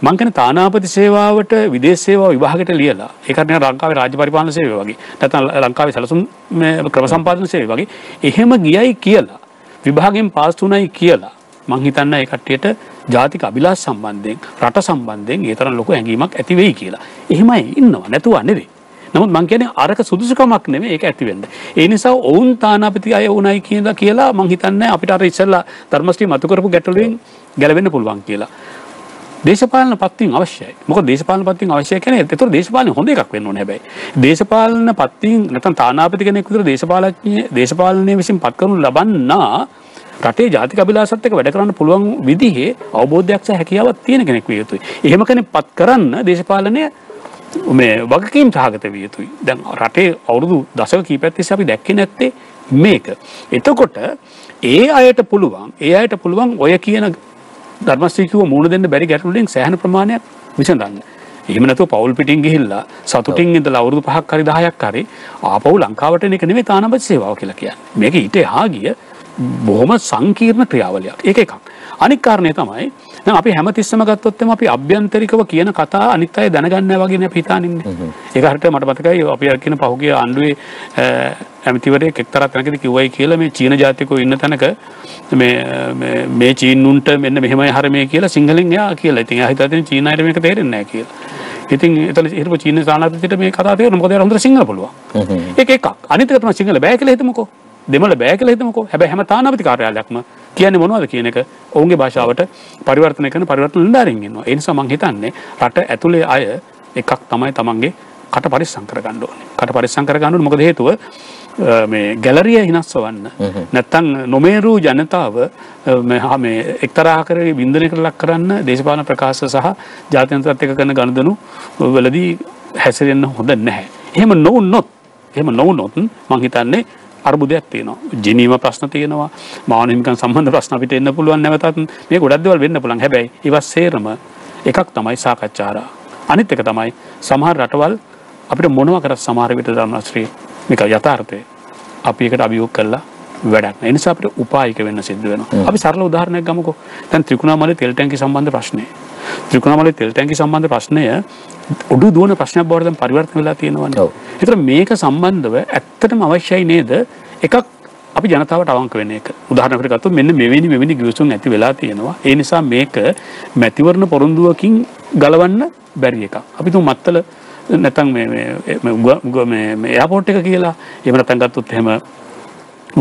මම කියන තානාපති සේවාවට විදේශ සේවාව විභාගයට ලියලා ඒකට නිකන් ලංකාවේ රාජ්‍ය පරිපාලන සේවය වගේ නැත්නම් ලංකාවේ සැලසුම් ක්‍රම සම්පාදන සේවය වගේ එහෙම ගියයි කියලා විභාගයෙන් පාස් වුණයි කියලා මම හිතන්නේ ඒ කට්ටියට ජාතික අභිලාෂ සම්බන්ධයෙන් රට සම්බන්ධයෙන් ඒ තරම් ලොකු හැඟීමක් ඇති වෙයි කියලා. එහෙමයි ඉන්නවා නැතුව නෙවෙයි. නමුත් මම කියන්නේ අරක සුදුසුකමක් නෙමෙයි ඒක ඇති වෙන්න. ඒ නිසා ඔවුන් තානාපති අය උණයි කියලා මම හිතන්නේ අපිට අර ඉස්සෙල්ලා ධර්මශ්‍රී මතු කරපු ගැටලුවෙන් ගැලවෙන්න පුළුවන් කියලා. දේශපාලන පත්වීම් අවශ්‍යයි. මොකද දේශපාලන පත්වීම් අවශ්‍යයි කියන්නේ ඒතර දේශපාලන හොඳ එකක් වෙන්න ඕනේ හැබැයි. දේශපාලන පත්වීම් නැත්නම් තානාපති කෙනෙක් විතර දේශපාලනයේ විසින් පත් කරනු ලබන්නා රටේ ජාතික අභිලාෂත් එක්ක වැඩ කරන්න පුළුවන් විදිහේ අවබෝධයක් සහ හැකියාවක් තියෙන කෙනෙක් විය යුතුයි. එහෙම කෙනෙක් පත් කරන්න දේශපාලනය මේ වගකීම් සහගත විය යුතුයි. දැන් රටේ අවුරුදු දශක කිහිපයක් තිස්සේ අපි දැක්කේ නැත්තේ මේක. එතකොට ඒ අයට පුළුවන් ඔය කියන ධර්මශ්‍රී කිව්ව මූණ දෙන්න බැරි ගැටලු වලින් සෑහෙන ප්‍රමාණයක් විසඳන්න. එහෙම නැතුව පෞල් පිටින් ගිහිල්ලා සතුටින් ඉඳලා අවුරුදු 5ක් හරි 10ක් හරි ආපහු ලංකාවට එන එක නෙමෙයි තානාපති සේවාව කියලා කියන්නේ. මේක ඊට එහා ගිය බොහොම සංකීර්ණ ක්‍රියාවලියක්. ඒක එකක්. අනික් කාරණේ තමයි දැන් අපි හැමතිස්සම ගත්තොත් එම අපි අභ්‍යන්තරිකව කියන කතා අනිත් අය දැනගන්නේ නැහැ වගේනේ අපි හිතානින්නේ. ඒක හරියට මට මතකයි අපි කියන පහුගිය ආණ්ඩුවේ ඇමතිවරයෙක් එක්තරා තැනකදී කිව්වයි කියලා මේ චීන ජාතිකයෝ ඉන්න තැනක මේ චීනුන්ට මෙන්න මෙහෙමයි හරමේ කියලා සිංහලෙන් එයා කියලා. ඉතින් එයා හිතාගෙන චීන අයට මේක තේරෙන්නේ නැහැ කියලා. ඉතින් එතන හිටපු චීන සානාපතිට මේ කතාව තේරෙන්නේ මොකද එයා හොඳට සිංහල පුළුවන්. ඒක එකක්. අනිත් එක තමයි සිංහල බෑ කියලා හිතමුකෝ. දෙමළ බෑ කියලා හිතමුකෝ. හැබැයි හැම තානාපති කාර්යාලයක්ම කියන්නේ මොනවද කියන එක ඔවුන්ගේ භාෂාවට පරිවර්තනය කරන පරිවර්තන නිලධාරීන් ඉන්නවා. ඒ නිසා මම හිතන්නේ රට ඇතුලේ අය එකක් තමයි තමන්ගේ කට පරිස්සම් කරගන්න ඕනේ. කට පරිස්සම් කරගන්න ඕනේ මොකද හේතුව මේ ගැලරිය හිනස්සවන්න නැත්තම් නොමේරු ජනතාව මේ එක්තරා ආකාරයේ බින්දනයකට ලක් කරන්න දේශපාලන ප්‍රකාශ සහ ජාත්‍යන්තරත් එක්ක කරන ගනුදෙනු වලදී හැසිරෙන්න හොඳ නැහැ. එහෙම නොවුනොත් මම හිතන්නේ අර්බුදයක් තියෙනවා. ජිනීව ප්‍රශ්න තියෙනවා. මානව හිමිකම් සම්බන්ධ ප්‍රශ්න අපිට එන්න පුළුවන් නැවතත් මේ ගොඩක් දේවල් වෙන්න පුළුවන්. හැබැයි ඒවා සේරම එකක් තමයි සාකච්ඡාරා. අනිත් එක තමයි සමහර රටවල් අපිට මොනවා කරත් සමහර විට ධර්මශ්‍රී මේක යථාර්ථය අපි එකට අභියෝග කළා වැඩක් නැහැ. ඒ නිසා අපිට උපායික වෙන්න සිද්ධ වෙනවා. අපි සරල උදාහරණයක් ගමුකෝ. දැන් ත්‍රිකුණාමලයේ තෙල් ටැංකිය සම්බන්ධ ප්‍රශ්නය. ත්‍රිකුණාමලයේ තෙල් ටැංකිය සම්බන්ධ ප්‍රශ්නය උඩු දුවන ප්‍රශ්නයක් බවට දැන් පරිවර්තන වෙලා තියෙනවානේ. ඒතර මේක සම්බන්ධව ඇත්තටම අවශ්‍යයි නේද? එකක් අපි ජනතාවට අවංක වෙන එක. උදාහරණයක් ගත්තොත් මෙන්න මෙවැනි ගිවිසුම් ඇති වෙලා තියෙනවා. ඒ නිසා මේක මැතිවරණ පොරොන්දුවකින් ගලවන්න බැරි එකක්. අපි තුමු මත්තල නැත්නම් මේ එයාපෝට් එක කියලා එහෙම නැත්නම් ගත්තොත් එහෙම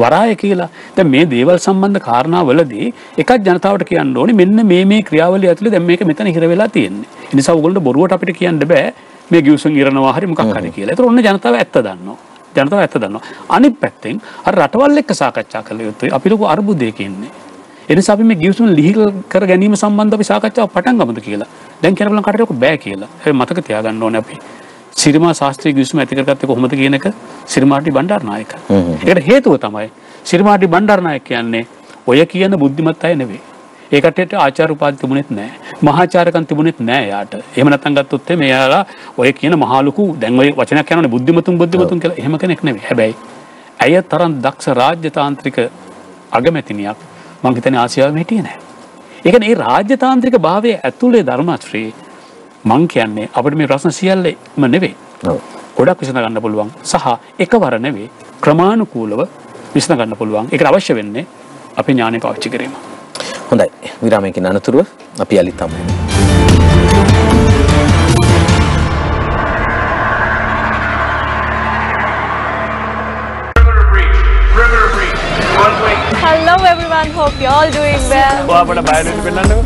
වරාය කියලා. දැන් මේ දේවල් සම්බන්ධ කාරණාවලදී එකක් ජනතාවට කියන්න ඕනේ මෙන්න මේ ක්‍රියාවලිය ඇතුලේ දැන් මේක මෙතන හිර වෙලා තියෙන්නේ. ඒ නිසා ඕගොල්ලෝ බොරුවට අපිට කියන්න බෑ මේ ගිවිසුම් ඉරනවා හරි මොකක් හරි කියලා. ඒතර ඔන්න ජනතාව ඇත්ත දන්නවා. අනිත් පැත්තෙන් අර රටවල් එක්ක සාකච්ඡා කළ යුතුයි. අපි ලොකු අර්බුදයක ඉන්නේ. ඒ නිසා අපි මේ ගිවිසුම් ලිහිල් කර ගැනීම සම්බන්ධව අපි සාකච්ඡාව පටන් ගමුද කියලා. දැන් කියන බලන් කටට බෑ කියලා. ඒ මතක තියාගන්න ඕනේ අපි. සිරිමා ශාස්ත්‍රීය ගිවිසුම ඇති කරගත්තේ කොහොමද කියන එක සිරිමාටි බණ්ඩාරනායක. ඒකට හේතුව තමයි සිරිමාටි බණ්ඩාරනායක කියන්නේ ඔය කියන බුද්ධිමත් අය නෙවෙයි. ඒ කට්ටියට ආචාර්ය උපාධි තිබුණෙත් නැහැ. මහාචාර්යකම් තිබුණෙත් නැහැ යාට. එහෙම නැත්නම් ගත්තොත් මෙයාලා ඔය කියන මහලුකු දැන් ඔය වචනයක් කියනවනේ බුද්ධිමතුන් කියලා. එහෙම කෙනෙක් නෙවෙයි. හැබැයි ඇය තරම් දක්ෂ රාජ්‍යතාන්ත්‍රික අගමැතිනියක් මං හිතන්නේ ආසියාවෙම හිටියේ නැහැ. ඒ කියන්නේ මේ රාජ්‍යතාන්ත්‍රික භාවයේ ඇතුලේ ධර්මශ්‍රී මං කියන්නේ අපිට මේ ප්‍රශ්න සියල්ලම නෙවෙයි. ගොඩක් විසඳ ගන්න පුළුවන් සහ එකවර නෙවෙයි ක්‍රමානුකූලව විසඳ ගන්න පුළුවන්. ඒකට අවශ්‍ය වෙන්නේ අපේ ඥාණය පාවිච්චි කිරීම. හොඳයි. විරාමයකින් අනතුරුව අපි යලිත් හමු වෙනවා. Hello everyone, hope you all doing well. ඔයාට බයනෙන්න පෙන්නන්නකෝ.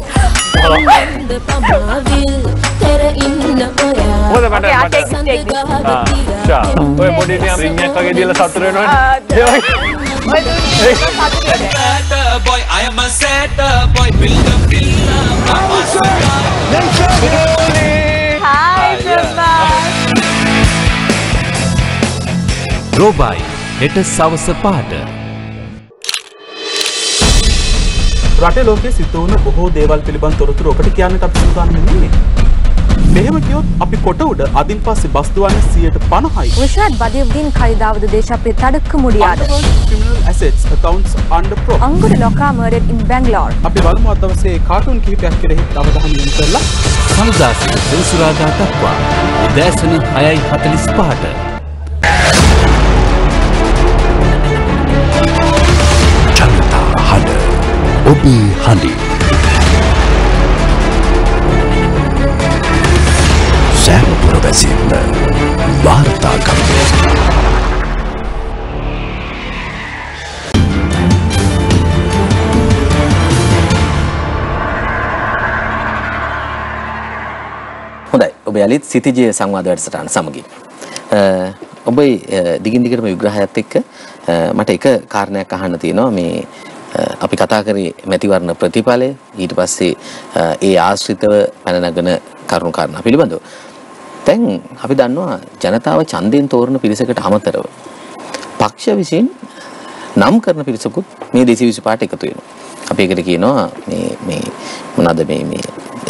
Okay, I'll take this. ඔය පොඩි නියම් රින් එකක් වගේ දීලා සතුට වෙනවනේ. boy, I am a sad boy. Build up, Hi, Prabha. රෝබයි හෙට සවස 5ට. රටේ ලෝකයේ සිද්ධ වුණු බොහෝ දේවල් පිළිබඳ තොරතුරු ඔබට කියන්නට අපි සූදානම් වෙන්නේ. මෙහෙම කියොත් අපි කොට උඩ අදින් පස්සේ බස් දුවන්නේ 50%යි. Richard Badiuddin ఖరీదావదు దేశప్రియ తడుక్కు ముడియాడు. Criminal assets accounts under probe. Anguru Loka murdered in Bangalore. අපි බලමු අද දවසේ කාටුන් කිහිපයක් කෙරෙහි අවධානය යොමු කරලා සමුදා සිට සෙනසුරාදා දක්වා උදෑසන 6:45ට. ජනතා හඬ ඔබේ හඬින් සෑම පුරවැසියෙක්ම වාර්තා කරනවා. හොඳයි. ඔබ යලිත් සිටිජේ සංවාද වැඩසටහන සමගින්. ඔබේ දිගින් දිගටම විග්‍රහයත් එක්ක මට එක කාරණයක් අහන්න තියෙනවා. මේ අපි කතා කරේ මැතිවරණ ප්‍රතිඵලය ඊට පස්සේ ඒ ආශ්‍රිතව පැන නගන කරුණු කාරණා පිළිබඳව. දැන් අපි දන්නවා ජනතාව ඡන්දයෙන් තෝරන පිරිසකට අමතරව පක්ෂ විසින් නම් කරන පිරිසකුත් මේ 225ට එකතු වෙනවා. අපි ඒකට කියනවා මේ මොනවාද මේ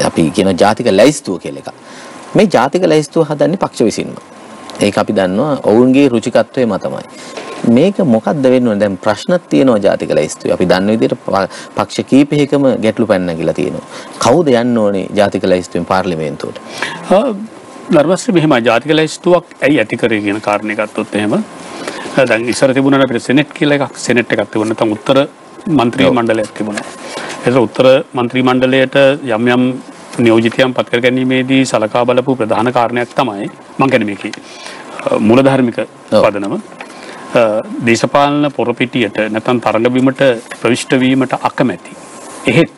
අපි කියන ජාතික ලැයිස්තුව කියලා එකක්. මේ ජාතික ලැයිස්තුව හදන්නේ පක්ෂ විසින්ම. ඒක අපි දන්නවා ඔවුන්ගේ රුචිකත්වයේ මතමයි. මේක මොකක්ද වෙන්න ඕනේ? දැන් ප්‍රශ්නක් තියෙනවා ජාතික ලැයිස්තුවේ. අපි දන්න විදිහට පක්ෂ කීපයකම ගැටලු පැන නැගිලා තියෙනවා. කවුද යන්න ඕනේ ජාතික ලැයිස්තුවෙන් පාර්ලිමේන්තුවට? ධර්මශ්‍රී මෙහෙම ජාතික ලැයිස්තුවක් ඇයි ඇති කරේ කියන කාරණේ ගත්තොත් එහෙම දැන් ඉස්සර තිබුණා අපිට සෙනෙට් කියලා එකක් සෙනෙට් එකක් තිබුණා නැත්නම් උත්තර മന്ത്രി මණ්ඩලයක් තිබුණා. ඒක උත්තර മന്ത്രി මණ්ඩලයට යම් යම් නියෝජිතයන් පත් කර ගැනීමේදී සලකා බලපු ප්‍රධාන කාරණයක් තමයි මම කියන්නේ මේකේ මූලධර්මික පදනම දේශපාලන පොරපිටියට නැත්නම් තරඟ බිමට ප්‍රවිෂ්ඨ වීමට අකමැති. එහෙත්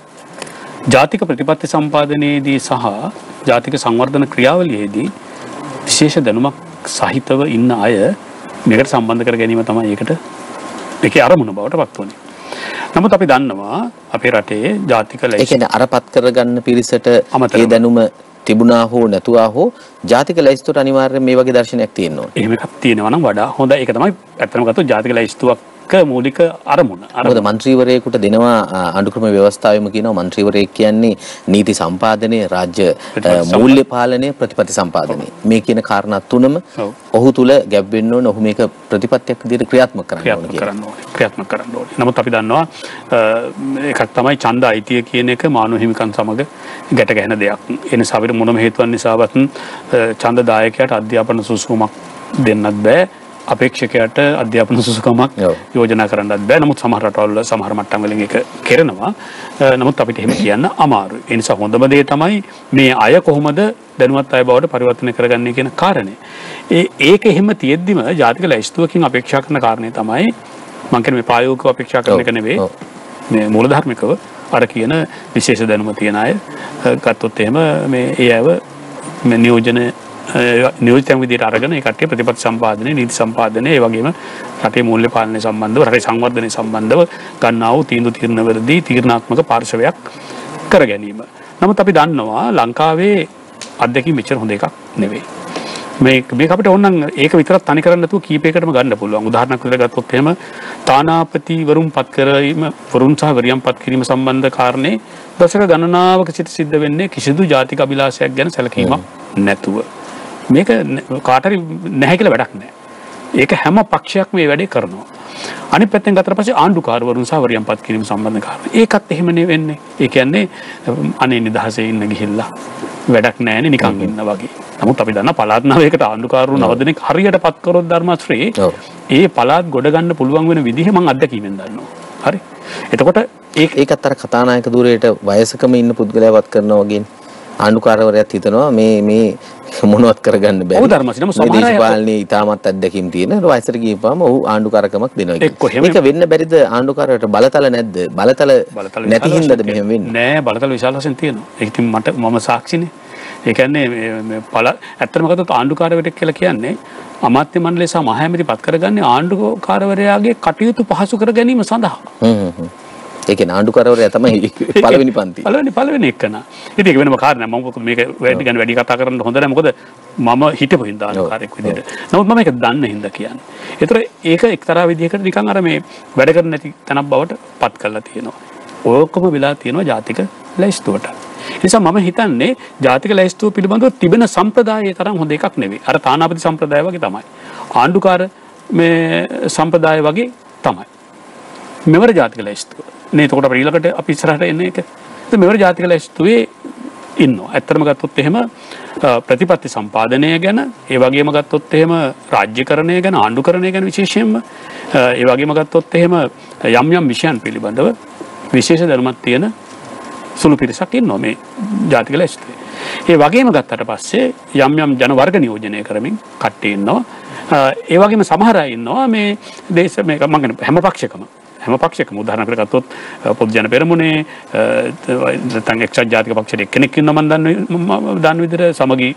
ජාතික ප්‍රතිපත්ති සම්පාදනයේදී සහ ජාතික සංවර්ධන ක්‍රියාවලියේදී විශේෂ දැනුමක් සහිතව ඉන්න අය මේකට සම්බන්ධ කර ගැනීම තමයි ඒකේ අරමුණ බවට පත් වුනේ. නමුත් අපි දන්නවා අපේ රටේ ජාතික ලැයිස්තුව ඒ කියන්නේ අරපත් කරගන්න පිරිසට ඒ දැනුම තිබුණා හෝ නැතුවා හෝ ජාතික ලැයිස්තුවට අනිවාර්යයෙන් මේ වගේ දර්ශනයක් තියෙන්න ඕනේ. එහෙම එකක් තියෙනවා නම් වඩා හොඳයි. ඒක තමයි ඇත්තම ගත්තොත් ජාතික ලැයිස්තුවක් මූලික අරමුණ. මොකද മന്ത്രിවරයෙකුට දෙනවා අනුක්‍රම ව්‍යවස්ථාවෙම කියනවා മന്ത്രിවරයෙක් කියන්නේ නීති සම්පාදනය, රාජ්‍ය මූල්‍ය පාලනය, ප්‍රතිපත්ති සම්පාදනය. මේ කියන කාරණා තුනම ඔහු තුල ගැබ් වෙන්න ඕන. ඔහු මේක ප්‍රතිපත්තියක් විදිහට ක්‍රියාත්මක කරන්න ඕනේ. නමුත් අපි දන්නවා එකක් තමයි ඡන්ද අයිතිය කියන එක මානව හිමිකම් සමග ගැට ගැහෙන දෙයක්. ඒ නිසා අපිට මොනම හේතුවක් නිසාවත් ඡන්ද දායකයාට අධ්‍යාපන සුසුමක් දෙන්නත් බෑ. අපේක්ෂකයට අධ්‍යාපන සුසුකමක් යෝජනා කරන්නත් බෑ. නමුත් සමහර රටවල් සමහර මට්ටම් වලින් ඒක කරනවා. නමුත් අපිට එහෙම කියන්න අමාරුයි. ඒ නිසා හොඳම දේ තමයි මේ අය කොහොමද දැනුවත් අය බවට පරිවර්තනය කරගන්නේ කියන කාරණේ. ඒක එහෙම තියෙද්දිම ජාතික ලැයිස්තුවකින් අපේක්ෂා කරන කාරණේ තමයි මම කියන්නේ මේ ප්‍රායෝගිකව අපේක්ෂා කරන එක නෙවෙයි. මේ මූලධර්මිකව අර කියන විශේෂ දැනුම තියන අය ගත්තොත් එහෙම මේ ඒ අයව මේ නියෝජිතයන් විදිහට අරගෙන ඒ කට්ටිය ප්‍රතිපත්ති සම්පාදනය, නීති සම්පාදනය, ඒ වගේම රටේ මූල්‍ය පාලනය සම්බන්ධව, රටේ සංවර්ධනය සම්බන්ධව ගන්නා වූ තීරණවලදී තීරණාත්මක පාර්ශවයක් කර ගැනීම. නමුත් අපි දන්නවා ලංකාවේ අත්දැකීම් මෙච්චර හොඳ එකක් නෙවෙයි. මේක අපිට ඕනනම් ඒක විතරක් තනි කරන්න නැතුව කීපයකටම ගන්න පුළුවන්. උදාහරණයක් විදිහට ගත්තොත් එහෙම තානාපතිවරුන් පත් කිරීම, වරුන් සහ වරියන් පත් කිරීම සම්බන්ධ කාරණේ දශක ගණනාවක සිද්ධ වෙන්නේ කිසිදු ජාතික අභිලාෂයක් ගැන සැලකීමක් නැතුව. මේක කාට හරි නැහැ කියලා වැඩක් නැහැ. ඒක හැම පක්ෂයක්ම මේ වැඩේ කරනවා. අනිත් පැත්තෙන් ගත්තට පස්සේ ආණ්ඩුකාරවරුන් සහ වරියන් පත් කිරීම සම්බන්ධ කාරණා. ඒකත් එහෙම වෙන්නේ. ඒ කියන්නේ අනේ නිදහසේ ඉන්න ගිහිල්ලා වැඩක් නැහැනේ නිකන් ඉන්න වගේ. නමුත් අපි දන්නා පළාත් නායකට ආණ්ඩුකාරවරු 9 දෙනෙක් හරියට පත් කරොත් ධර්මශ්‍රී ඒ පළාත් ගොඩ ගන්න පුළුවන් වෙන විදිහ මම අත්දැකීමෙන් දන්නවා. හරි. එතකොට ඒකත් අර කතානායක ධූරයට වයසකම ඉන්න පුද්ගලයා වත් කරනවා වගේ ආණ්ඩුකාරවරයාත් හිතනවා මේ මොනවත් කරගන්න බැහැ. ඔව් ධර්මශ්‍රී නම සමහර අය දේශපාලනයේ ඉතාමත් අත්දැකීම් තියෙන වයසට ගියපුවාම ඔහු ආණ්ඩුකාරකමක් දෙනවා. ඒක වෙන්න බැරිද ආණ්ඩුකාරයට බලතල නැද්ද? බලතල නැති හින්දාද මෙහෙම වෙන්නේ? නෑ බලතල විශාල වශයෙන් තියෙනවා. ඒක ඉතින් මම සාක්ෂිනේ. ඒ කියන්නේ මේ ඇත්තටම ගත්තොත් ආණ්ඩුකාරවරයෙක් කියලා කියන්නේ අමාත්‍ය මණ්ඩලය සහ මහ ඇමති පත් කරගන්නේ ආණ්ඩුකාරවරයාගේ කටයුතු පහසු කර ගැනීම සඳහා. ඒ කියන්නේ ආණ්ඩුකාරවරයා තමයි පළවෙනි පන්ති. පළවෙනි එකන. ඉතින් ඒක වෙනම කාරණයක්. මම මේක වැඩි කතා කරන්න හොඳ නැහැ. මොකද මම හිටපු හින්දා ආණ්ඩුකාරයෙක් විදිහට. නමුත් මම ඒක දන්න හින්දා කියන්නේ. ඒතර ඒක එක්තරා විදිහකට නිකන් අර මේ වැඩ කරන්නේ නැති තැනක් බවට පත් කරලා තියෙනවා. ඔක්කොම වෙලා තියෙනවා ජාතික ලැයිස්තුවට. නිසා මම හිතන්නේ ජාතික ලැයිස්තුව පිළිබඳව තිබෙන සම්ප්‍රදායේ තරම් හොඳ එකක් නෙවෙයි. අර තානාපති සම්ප්‍රදාය වගේ තමයි. ආණ්ඩුකාර මේ සම්ප්‍රදාය වගේ තමයි. මෙවර ජාතික ලැයිස්තුව. නේ එතකොට අපිට ඊළඟට අපි ඉස්සරහට එන්නේ ඒක. ඉතින් මෙවර ජාතික ලැයිස්තුවේ ඉන්නවා. ඇත්තටම ගත්තොත් එහෙම ප්‍රතිපත්ති සම්පාදනය ගැන, ඒ වගේම ගත්තොත් එහෙම රාජ්‍යකරණය ගැන, ආණ්ඩුකරණය ගැන විශේෂයෙන්ම, ඒ වගේම ගත්තොත් එහෙම යම් විෂයන් පිළිබඳව විශේෂ දැනුමක් තියෙන සුළු පිරිසක් ඉන්නවා මේ ජාතික ලැයිස්තුවේ. ඒ වගේම ගත්තට පස්සේ යම් ජන වර්ග නියෝජනය කරමින් කට්ටිය ඉන්නවා. ඒ වගේම සමහර අය ඉන්නවා මේ දේශ මේක මම කියන්නේ හැම පක්ෂයකම උදාහරණයක් ගත්තොත් පොදු ජන පෙරමුණේ නැත්නම් එක්සත් ජාතික පක්ෂයේ එක්කෙනෙක් ඉන්නවා මම දන්න විදිහට සමගි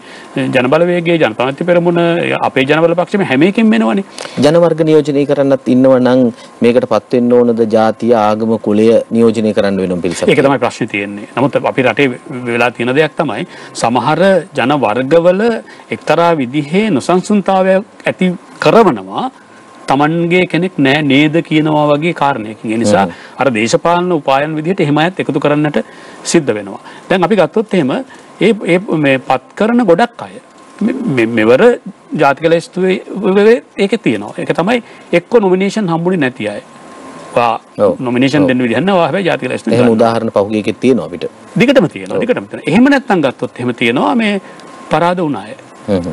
ජන බලවේගයේ ජනප්‍රතිනිධි පෙරමුණ අපේ ජන බල පක්ෂෙම හැම එකකින්ම එනවනේ. ජන වර්ග නියෝජනය කරන්නත් ඉන්නව නම් මේකටපත් වෙන්න ඕනද ජාතිය ආගම කුලය නියෝජනය කරන්න වෙන පිරිසක්. ඒක තමයි ප්‍රශ්නේ තියෙන්නේ. නමුත් අපි රටේ වෙලා තියෙන දෙයක් තමයි සමහර ජන වර්ගවල එක්තරා විදිහේ නොසන්සුන්තාවයක් ඇති කරනවා තමන්ගේ කෙනෙක් නෑ නේද කියනවා වගේ කාරණයකින්. ඒ නිසා අර දේශපාලන උපායන් විදිහට එහෙම අයත් එකතු කරන්නට සිද්ධ වෙනවා. දැන් අපි ගත්තොත් එහෙම මේ පත් කරන ගොඩක් අය මෙවර ජාතික ලැයිස්තුවේ ඒකේ තියෙනවා. ඒක තමයි එක්ක නොමිනේෂන් හම්බුනේ නැති අය. නොමිනේෂන් දෙන්න විදිහ නැහැ. හැබැයි ජාතික ලැයිස්තුවේ එහෙම උදාහරණ පහුගිය එකේ තියෙනවා අපිට. දිගටම තියෙනවා. එහෙම නැත්නම් ගත්තොත් එහෙම තියෙනවා මේ පරාද වුණ අය.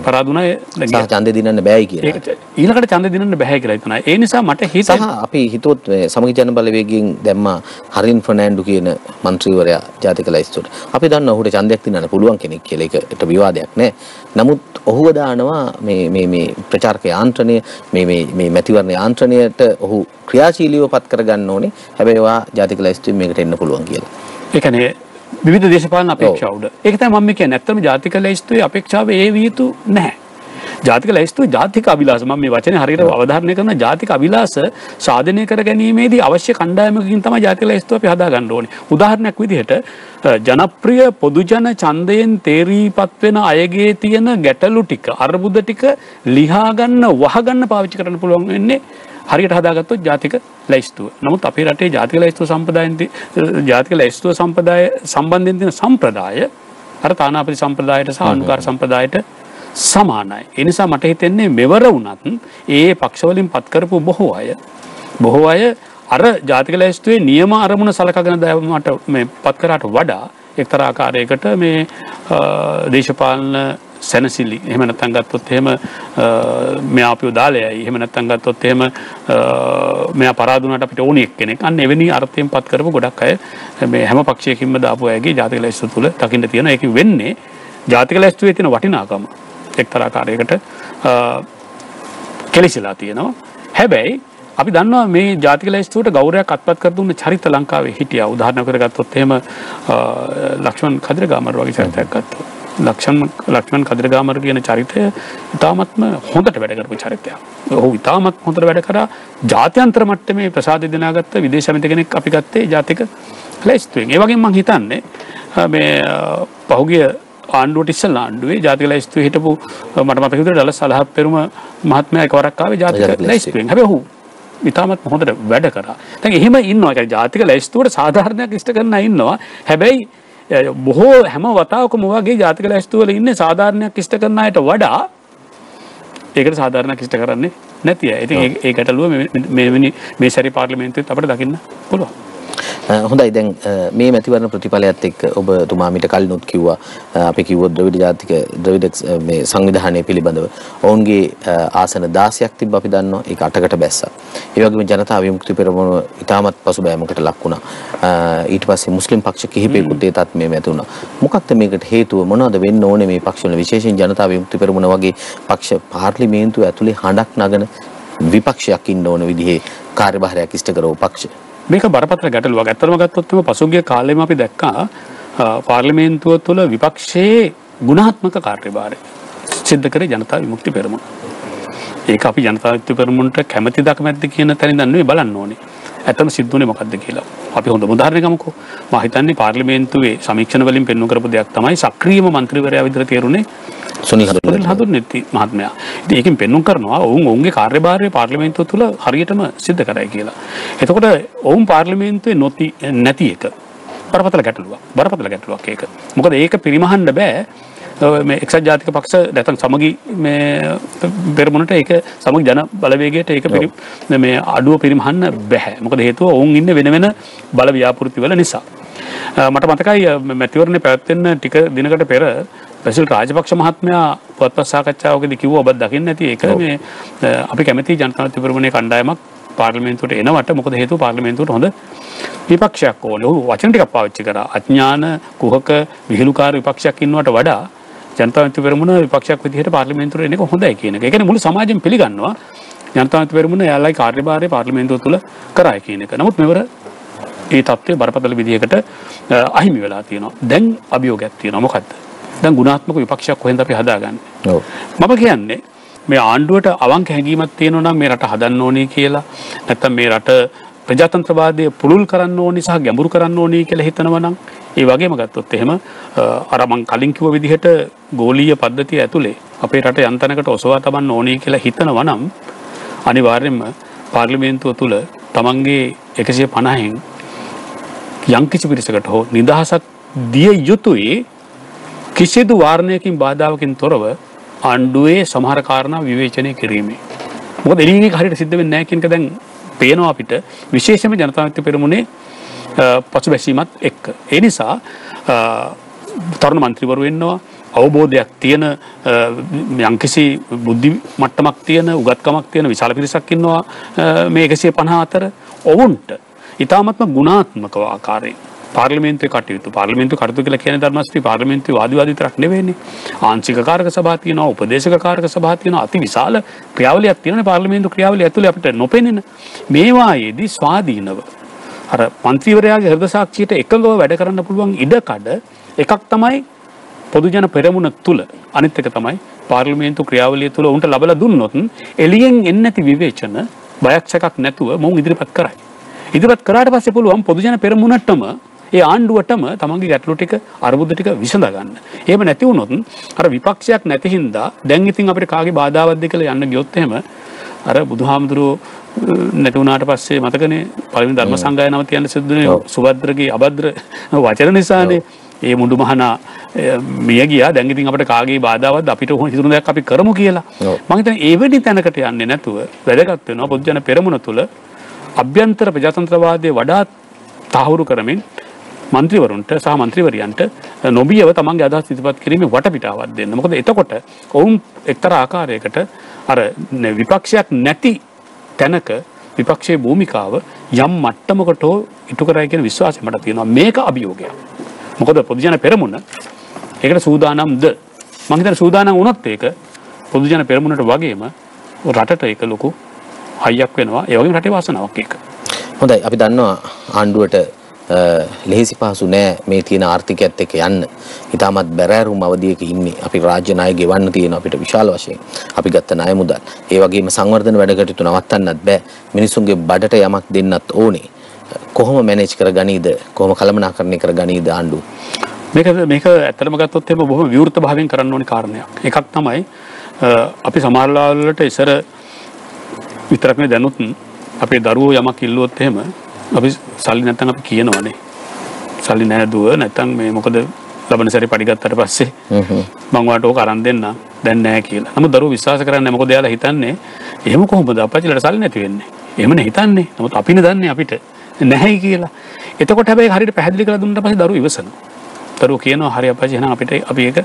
පරාදුණා සහ ඡන්දෙ දිනන්න බෑයි කියලා. ඊළඟට ඡන්දෙ දිනන්න බෑ කියලා හිතනවා. ඒ නිසා මට හිතෙන සහ අපි හිතුවොත් සමගි ජන බලවේගයෙන් දැම්මා හරින් ෆර්නෑන්ඩු කියන මන්ත්‍රීවරයා ජාතික ලැයිස්තුවට. අපි දන්නවා ඔහුට ඡන්දයක් දිනන්න පුළුවන් කෙනෙක් කියලා. ඒකට විවාදයක් නැහැ. නමුත් ඔහුව දානවා මේ ප්‍රචාරක යාන්ත්‍රණය මේ මැතිවරණ යාන්ත්‍රණයට ඔහු ක්‍රියාශීලීව පත් කරගන්න ඕනේ. හැබැයි ඔයා ජාතික ලැයිස්තුවෙන් මේකට එන්න පුළුවන් කියලා. ඒ කියන්නේ විවිධ දේශපාලන අපේක්ෂා උඩ. ඒක තමයි මම කියන්නේ. ඇත්තටම ජාතික ලැයිස්තුවේ අපේක්ෂාව ඒ විය යුතු නැහැ. ජාතික ලැයිස්තුවේ ජාතික අභිලාෂ මම මේ වචනේ හරියට අවධාරණය කරන ජාතික අභිලාෂ සාධනය කර ගැනීමේදී අවශ්‍ය කණ්ඩායමකින් තමයි ජාතික ලැයිස්තුව අපි හදා ගන්න ඕනේ. උදාහරණයක් විදිහට ජනප්‍රිය පොදු ජන ඡන්දයෙන් තේරීපත් වෙන අයගේ තියෙන ගැටලු ටික, අර්බුද ටික ලියා ගන්න, වහ ගන්න පාවිච්චි කරන්න පුළුවන් වෙන්නේ හරියට හදාගත්තොත් ජාතික ලැයිස්තුව. නමුත් අපේ රටේ ජාතික ලැයිස්තුව සම්ප්‍රදාය සම්බන්ධයෙන් තියෙන සම්ප්‍රදාය අර තානාපති සම්ප්‍රදායට සහ ආණ්ඩුකාර සම්ප්‍රදායට සමානයි. ඒ නිසා මට හිතෙන්නේ මෙවර වුණත් ඒ පක්ෂ වලින් පත් කරපු බොහෝ අය අර ජාතික ලැයිස්තුවේ නියම අරමුණ සලකගෙන මට මේ පත් කරාට වඩා එක්තරා ආකාරයකට මේ දේශපාලන සැනසිලි. එහෙම නැත්නම් ගත්තොත් එහෙම මෙයා අපිව දාලයයි. එහෙම නැත්නම් ගත්තොත් එහෙම මෙයා පරාද වුණාට අපිට ඕනි එක්කෙනෙක්. අන්න එවැනි අර්ථයෙන් පත් කරපු ගොඩක් අය මේ හැම පක්ෂයකින්ම දාපු අයගේ ජාතික ලැයිස්තුව තුල දකින්න තියෙනවා. ඒකෙන් වෙන්නේ ජාතික ලැයිස්තුවේ තියෙන වටිනාකම එක්තරා කාර්යයකට කෙලිසලා තියෙනවා. හැබැයි අපි දන්නවා මේ ජාතික ලැයිස්තුවට ගෞරවයක් අත්පත් කර දුන්න චරිත ලංකාවේ හිටියා. උදාහරණයක් ගත්තොත් එහෙම ලක්ෂ්මන් කදිරගාමර වගේ චරිතයක් ගත්තොත්. ලක්ෂ්මන් කදිරගාමර කියන චරිතය ඉතාමත්ම හොඳට වැඩ කරපු චරිතයක්. ඔහු ඉතාමත් හොඳට වැඩ කරා. ජාත්‍යන්තර මට්ටමේ ප්‍රසාදය දිනාගත්ත විදේශ ඇමති කෙනෙක් අපි ගත්තේ ජාතික ලැයිස්තුවෙන්. ඒ වගේම මම හිතන්නේ මේ පහුගිය ආණ්ඩුවට ඉස්සෙල්ලා ආණ්ඩුවේ ජාතික ලැයිස්තුවේ හිටපු මට මතක විදිහට ඩලස් සලහත් පෙරුම මහත්මයා එකවරක් ආවේ ජාතික ලැයිස්තුවෙන්. හැබැයි ඔහු ඉතාමත් හොඳට වැඩ කරා. දැන් එහෙම ඉන්නවා. ඒ කියන්නේ ජාතික ලැයිස්තුවට සාධාරණයක් ඉෂ්ට කරන අය ඉන්නවා. හැබැයි බොහෝ හැම වතාවකම වගේ ජාතික ලැයිස්තුව වල ඉන්නේ සාධාරණයක් ඉෂ්ට කරන අයට වඩා ඒකට සාධාරණයක් ඉෂ්ට කරන්නේ නැති අය. ඉතින් ඒ ගැටලුව මේ සැරේ පාර්ලිමේන්තුවෙත් අපිට දකින්න පුළුවන්. හොඳයි දැන් මේ මැතිවරණ ප්‍රතිඵලයත් එක්ක ඔබතුමා මිට කලිනුත් කිව්වා අපි කිව්වොත් ද්‍රවිඩ මේ සංවිධානය පිළිබඳව ඔවුන්ගේ ආසන 16ක් තිබ්බ අපි දන්නවා ඒක 8කට බැස්සා. ඒ වගේම ජනතා විමුක්ති පෙරමුණ ඉතාමත් පසුබෑමකට ලක් වුණා. ඊට පස්සේ මුස්ලිම් පක්ෂ කිහිපයකුත් ඒ තත්ත්වයේ මැද වුණා. මොකක්ද මේකට හේතුව මොනවද වෙන්න ඕනේ මේ පක්ෂවල විශේෂයෙන් ජනතා විමුක්ති පෙරමුණ වගේ පක්ෂ පාර්ලිමේන්තුව ඇතුලේ හඬක් නගන විපක්ෂයක් ඉන්න ඕන විදිහේ කාර්යභාරයක් ඉෂ්ට කරව පක්ෂ මේක බරපතල ගැටලුවක්. ඇත්තටම ගත්තොත් පසුගිය කාලෙම අපි දැක්කා පාර්ලිමේන්තුව තුළ විපක්ෂයේ ගුණාත්මක කාර්යභාරය සිද්ධ කරේ ජනතා විමුක්ති පෙරමුණ. ඒක අපි ජනතා විමුක්ති පෙරමුණට කැමැතිද කැමැද්ද කියන තැන ඉඳන් නෙවෙයි බලන්න ඕනේ. ඇත්තම සිද්ධුනේ මොකද්ද කියලා. අපි හොඳ උදාහරණයක් ගමුකෝ. මම හිතන්නේ පාර්ලිමේන්තුවේ සමීක්ෂණ වලින් පෙන්වු කරපු දෙයක් තමයි සක්‍රීයම മന്ത്രിවරයා විදිහට තේරුනේ සුනිල් හඳුන්නෙත්ති මහත්මයා. ඉතින් ඒකෙන් පෙන්වු කරනවා ඔවුන්ගේ කාර්යභාරය පාර්ලිමේන්තුව තුළ හරියටම සිද්ධ කරයි කියලා. එතකොට ඔවුන් පාර්ලිමේන්තුවේ නැති එක බරපතල ගැටලුවක් ඒක. මොකද ඒක පිරිමහන්න බෑ මේ එක්සත් ජාතික පක්ෂ නැත්නම් සමගි මේ පෙරමුණට ඒක සමගි ජන බලවේගයට ඒක මේ අඩුව පිරිමහන්න බෑ. මොකද හේතුව ඔවුන් ඉන්නේ වෙන බල ව්‍යාපෘති වල නිසා. මට මතකයි මැතිවරණේ පැවැත්වෙන්න ටික දිනකට පෙර ප්‍රසිල් රාජපක්ෂ මහත්මයා පුවත්පත් සාකච්ඡාවකදී කිව්වා ඔබත් දකින්න නැති ඒක මේ අපි කැමති ජනතා විමුක්ති පෙරමුණේ කණ්ඩායමක් පාර්ලිමේන්තුවට එනවට මොකද හේතුව පාර්ලිමේන්තුවට හොඳ විපක්ෂයක් ඕනේ. ඔහු වචන ටිකක් පාවිච්චි කරා. අඥාන කුහක විහිළුකාර විපක්ෂයක් ඉන්නවට වඩා ජනතා විමුක්ති පෙරමුණ විපක්ෂයක් විදිහට පාර්ලිමේන්තුවට එන එක හොඳයි කියන එක. ඒ කියන්නේ මුළු සමාජෙම පිළිගන්නවා ජනතා විමුක්ති පෙරමුණ එයාලගේ කාර්යභාරය පාර්ලිමේන්තුව තුළ කරයි කියන එක. නමුත් මෙවර ඒ තත්ත්වය බරපතල විදිහකට අහිමි වෙලා තියෙනවා. දැන් අභියෝගයක් තියෙනවා. මොකද්ද? දැන් ගුණාත්මක විපක්ෂයක් කොහෙන්ද අපි හදාගන්නේ? මම කියන්නේ මේ ආණ්ඩුවට අවංක හැඟීමක් තියෙනවා නම් මේ රට හදන්න ඕනේ කියලා නැත්නම් මේ රට ප්‍රජාතන්ත්‍රවාදය පුළුල් කරන්න ඕනේ සහ ගැඹුරු කරන්න ඕනේ කියලා හිතනවා නම් ඒ වගේම ගත්තොත් එහෙම අර මං කලින් කිව්ව විදිහට ගෝලීය පද්ධතිය ඇතුලේ අපේ රට යන්තනකට ඔසවා තබන්න ඕනේ කියලා හිතනවා නම් අනිවාර්යයෙන්ම පාර්ලිමේන්තුව තුල තමන්ගේ 150න් යම්කිසි පිරිසකට හෝ නිදහසක් දිය යුතුයි කිසිදු වාරණයකින් බාධාවකින් තොරව ආණ්ඩුවේ සමහර කාරණා විවේචනය කිරීමේ. මොකද එළියෙන් ඒක හරියට සිද්ධ වෙන්නේ නැහැ කියන එක දැන් පේනවා අපිට විශේෂයෙන්ම ජනතා විමුක්ති පෙරමුණේ පසුබැසීමත් එක්ක. ඒ නිසා තරුණ മന്ത്രിවරු වෙන්නවා අවබෝධයක් තියෙන යම්කිසි බුද්ධි මට්ටමක් තියෙන උගත්කමක් තියෙන විශාල පිරිසක් ඉන්නවා මේ 150 අතර ඔවුන්ට ඊටාත්ම ගුණාත්මක ආකාරයෙන් පාර්ලිමේන්තුවේ කටයුතු කියලා කියන්නේ ධර්මස්ත්‍රී පාර්ලිමේන්තුවේ වාදිවාද විතරක් නෙවෙයිනේ. ආංශික කාරක සභා තියෙනවා, උපදේශක කාරක සභා තියෙනවා, අති විශාල ක්‍රියාවලියක් තියෙනවා පාර්ලිමේන්තු ක්‍රියාවලිය ඇතුලේ අපිට නොපෙනෙන. මේවායේදී ස්වාධීනව අර മന്ത്രിවරයාගේ හෘද සාක්ෂියට එකඟව වැඩ කරන්න පුළුවන් ඉඩකඩ එකක් තමයි පොදු ජන පෙරමුණ තුල. අනිත් එක තමයි පාර්ලිමේන්තු ක්‍රියාවලිය තුල උන්ට ලබලා දුන්නොත් එළියෙන් එන්නේ නැති විවේචන බයක් සැකක් නැතුව මොවුන් ඉදිරිපත් කරයි. ඉදිරිපත් කරාට පස්සේ පුළුවන් පොදු ජන පෙරමුණටම ඒ ආණ්ඩුවටම තමන්ගේ ගැටලු ටික අරුබුද ටික විසඳ ගන්න. එහෙම නැති වුණොත් අර විපක්ෂයක් නැති හින්දා දැන් ඉතින් අපිට කාගේ බාධාවත්ද කියලා යන්න ගියොත් එහෙම අර බුදුහාමුදුරුවෝ නැති වුණාට පස්සේ මතකනේ පළවෙනි ධර්ම සංගායනාව තියන්න සිද්ධුනේ සුභද්‍රගේ අභද්‍ර වචන නිසානේ. ඒ මුඩු මහනා මිය ගියා. දැන් ඉතින් අපිට කාගේ බාධාවත්ද අපිට හිතුණු දෙයක් අපි කරමු කියලා. මම හිතන්නේ ඒ වෙඩි තැනකට යන්නේ නැතුව වැදගත් වෙනවා පොදු ජන පෙරමුණ තුල අභ්‍යන්තර ප්‍රජාතන්ත්‍රවාදයේ වඩා තහවුරු කරමින් මන්ත්‍රීවරුන්ට සහ මන්ත්‍රීවරියන්ට නොබියව තමන්ගේ අදහස් ඉදිරිපත් කිරීමේ වටපිටාවක් දෙන්න. මොකද එතකොට ඔවුන් එක්තරා ආකාරයකට අර විපක්ෂයක් නැති තැනක විපක්ෂයේ භූමිකාව යම් මට්ටමකට ඉටු කරයි කියන විශ්වාසය මට තියෙනවා. මේක අභියෝගයක්. මොකද පොදු ජන පෙරමුණ ඒකට සූදානම්ද? මම හිතන්නේ සූදානම් වුණොත් ඒක පොදු ජන පෙරමුණට වගේම රටට ඒක ලොකු හයියක් වෙනවා. ඒ වගේම රටේ වාසනාවක් ඒක. හොඳයි අපි දන්නවා ආණ්ඩුවට ලෙහෙසි පහසු නෑ මේ තියෙන ආර්ථිකයත් එක්ක යන්න. ඊටමත් බැරෑරුම් අවධියක ඉන්නේ. අපි රාජ්‍ය ණය ගෙවන්න තියෙන අපිට විශාල වශයෙන්. අපි ගත්ත ණය මුදල්. ඒ වගේම සංවර්ධන වැඩ කටයුතු නවත්තන්නත් බෑ. මිනිසුන්ගේ බඩට යමක් දෙන්නත් ඕනේ. කොහොම මැනේජ් කරගනීද? කොහොම කළමනාකරණය කරගනීද ආණ්ඩුව? මේක ඇත්තටම ගත්තොත් එහෙම බොහොම විවෘත භාවයෙන් කරන්න ඕනේ කාරණයක්. එකක් තමයි අපි සමහරවල් වලට ඉස්සර විතරක් නේ දැනුත් අපේ දරුවෝ යමක් ඉල්ලුවොත් එහෙම අපි සල්ලි නැත්තම් අපි කියනවනේ. සල්ලි නැහැ දුව නැත්තම් මේ මොකද ලබන සැරේ පඩි ගත්තට පස්සේ මම ඔයාලට ඕක අරන් දෙන්න දැන් නැහැ කියලා. නමුත් දරුවෝ විශ්වාස කරන්නේ නැහැ. මොකද එයාලා හිතන්නේ එහෙම කොහොමද අපච්චිලට සල්ලි නැති වෙන්නේ. එහෙමනේ හිතන්නේ. නමුත් අපිනේ දන්නේ අපිට නැහැයි කියලා. එතකොට හැබැයි හරියට පැහැදිලි කරලා දුන්නාට පස්සේ දරුවෝ ඉවසනවා. දරුවෝ කියනවා හරි අපච්චි එහෙනම් අපිට අපි ඒක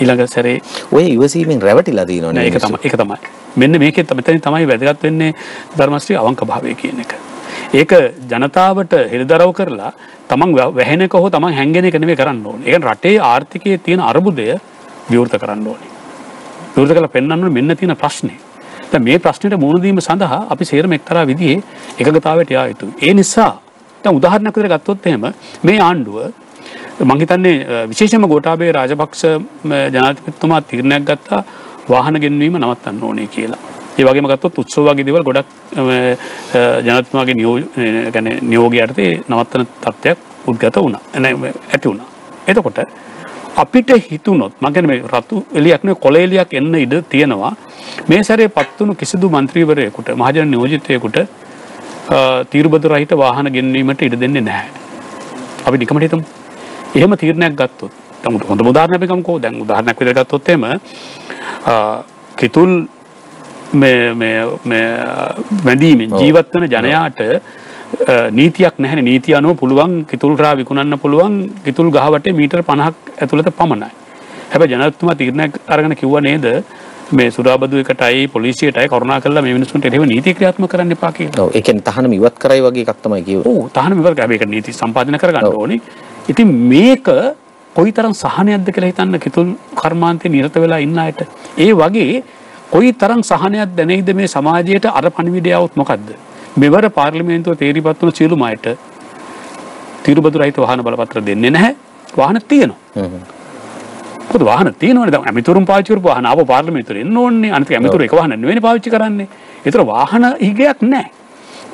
ඊළඟ සැරේ ඔය ඉවසීමෙන් රැවටිලා තියෙනවනේ. ඒක තමයි. මෙන්න මේකෙත් මෙතන තමයි වැදගත් වෙන්නේ ධර්මශ්‍රී අවංක භාවය කියන එක. ඒක ජනතාවට හෙළිදරව් කරලා තමන් වැහෙනක හෝ තමන් හැංගෙන එක නෙවෙයි කරන්න ඕනේ. ඒ කියන්නේ රටේ ආර්ථිකයේ තියෙන අර්බුදය විවෘත කරන්න ඕනේ. විවෘත කරලා පෙන්වන්න ඕනේ මෙන්න තියෙන ප්‍රශ්නේ. දැන් මේ ප්‍රශ්නෙට මුහුණ දීම සඳහා අපි සේරම එක්තරා විදිහේ එකගතාවයට යා යුතුයි. ඒ නිසා දැන් උදාහරණයක් විදිහට ගත්තොත් එහෙම මේ ආණ්ඩුව මම හිතන්නේ විශේෂයෙන්ම ගෝඨාභය රාජපක්ෂ ජනාධිපතිතුමා තීරණයක් ගත්තා වාහන ගෙන්වීම නවත්තන්න ඕනේ කියලා. ඒ වගේම ගත්තොත් උත්සව වගේ දේවල් ගොඩක් ජනාධිපතිතුමාගේ නියෝගය යටතේ නවත්තන තත්ත්වයක් උද්ගත වුණා. ඇති වුණා. එතකොට අපිට හිතුනොත් මම කියන්නේ මේ රතු එලියක් නෙවෙයි කොළ එලියක් එන්න ඉඩ තියෙනවා. මේ සැරේ පත්තුණු කිසිදු മന്ത്രിවරයෙකුට මහජන නියෝජිතයෙකුට තීරුබදු රහිත වාහන ගෙන්වීමට ඉඩ දෙන්නේ නැහැ. අපි නිකමට හිතමු. එහෙම තීරණයක් ගත්තොත් හොඳ උදාහරණයක් අපි ගමුකෝ. දැන් උදාහරණයක් විදිහට ගත්තොත් එහෙම කිතුල් මේ වැඩිමින් ජීවත් වෙන ජනයාට නීතියක් නැහැ. නීතිය අනුව පුළුවන් කිතුල් රා විකුණන්න පුළුවන් කිතුල් ගහ වටේ මීටර 50ක් ඇතුළත පමණයි. හැබැයි ජනාධිපතිතුමා තීරණයක් අරගෙන කිව්වා නේද මේ සුරාබදු එකටයි පොලිසියටයි කරුණා කරලා මේ මිනිස්සුන්ට එහෙම නීති ක්‍රියාත්මක කරන්න එපා කියලා. ඔව් ඒ කියන්නේ තහනම ඉවත් කරයි වගේ එකක් තමයි කිව්වේ. ඔව් තහනම ඉවත් කරා. මේක නීති සම්පාදනය කරගන්න ඕනේ. ඉතින් මේක කොයිතරම් සහනයක්ද කියලා හිතන්න කිතුල් කර්මාන්තේ නිරත වෙලා ඉන්න අයට. ඒ වගේ කොයිතරම් සහනයක් දැනෙයිද මේ සමාජයට අර පණිවිඩය આવොත් මොකද්ද? මෙවර පාර්ලිමේන්තුව තේරිපත් වුණු සියලුම අයට තීරුබදු රහිත වාහන බලපත්‍ර දෙන්නේ නැහැ. වාහන තියෙනවා. මොකද වාහන තියෙනවනේ. දැන් ඇමතුරුන් පාවිච්චි කරපු වාහන ආපහු පාර්ලිමේන්තුවට එන්න ඕනේ. අනිත් ඇමතුරු එක වාහන නෙවෙයි පාවිච්චි කරන්නේ. ඒතර වාහන හිගයක් නැහැ.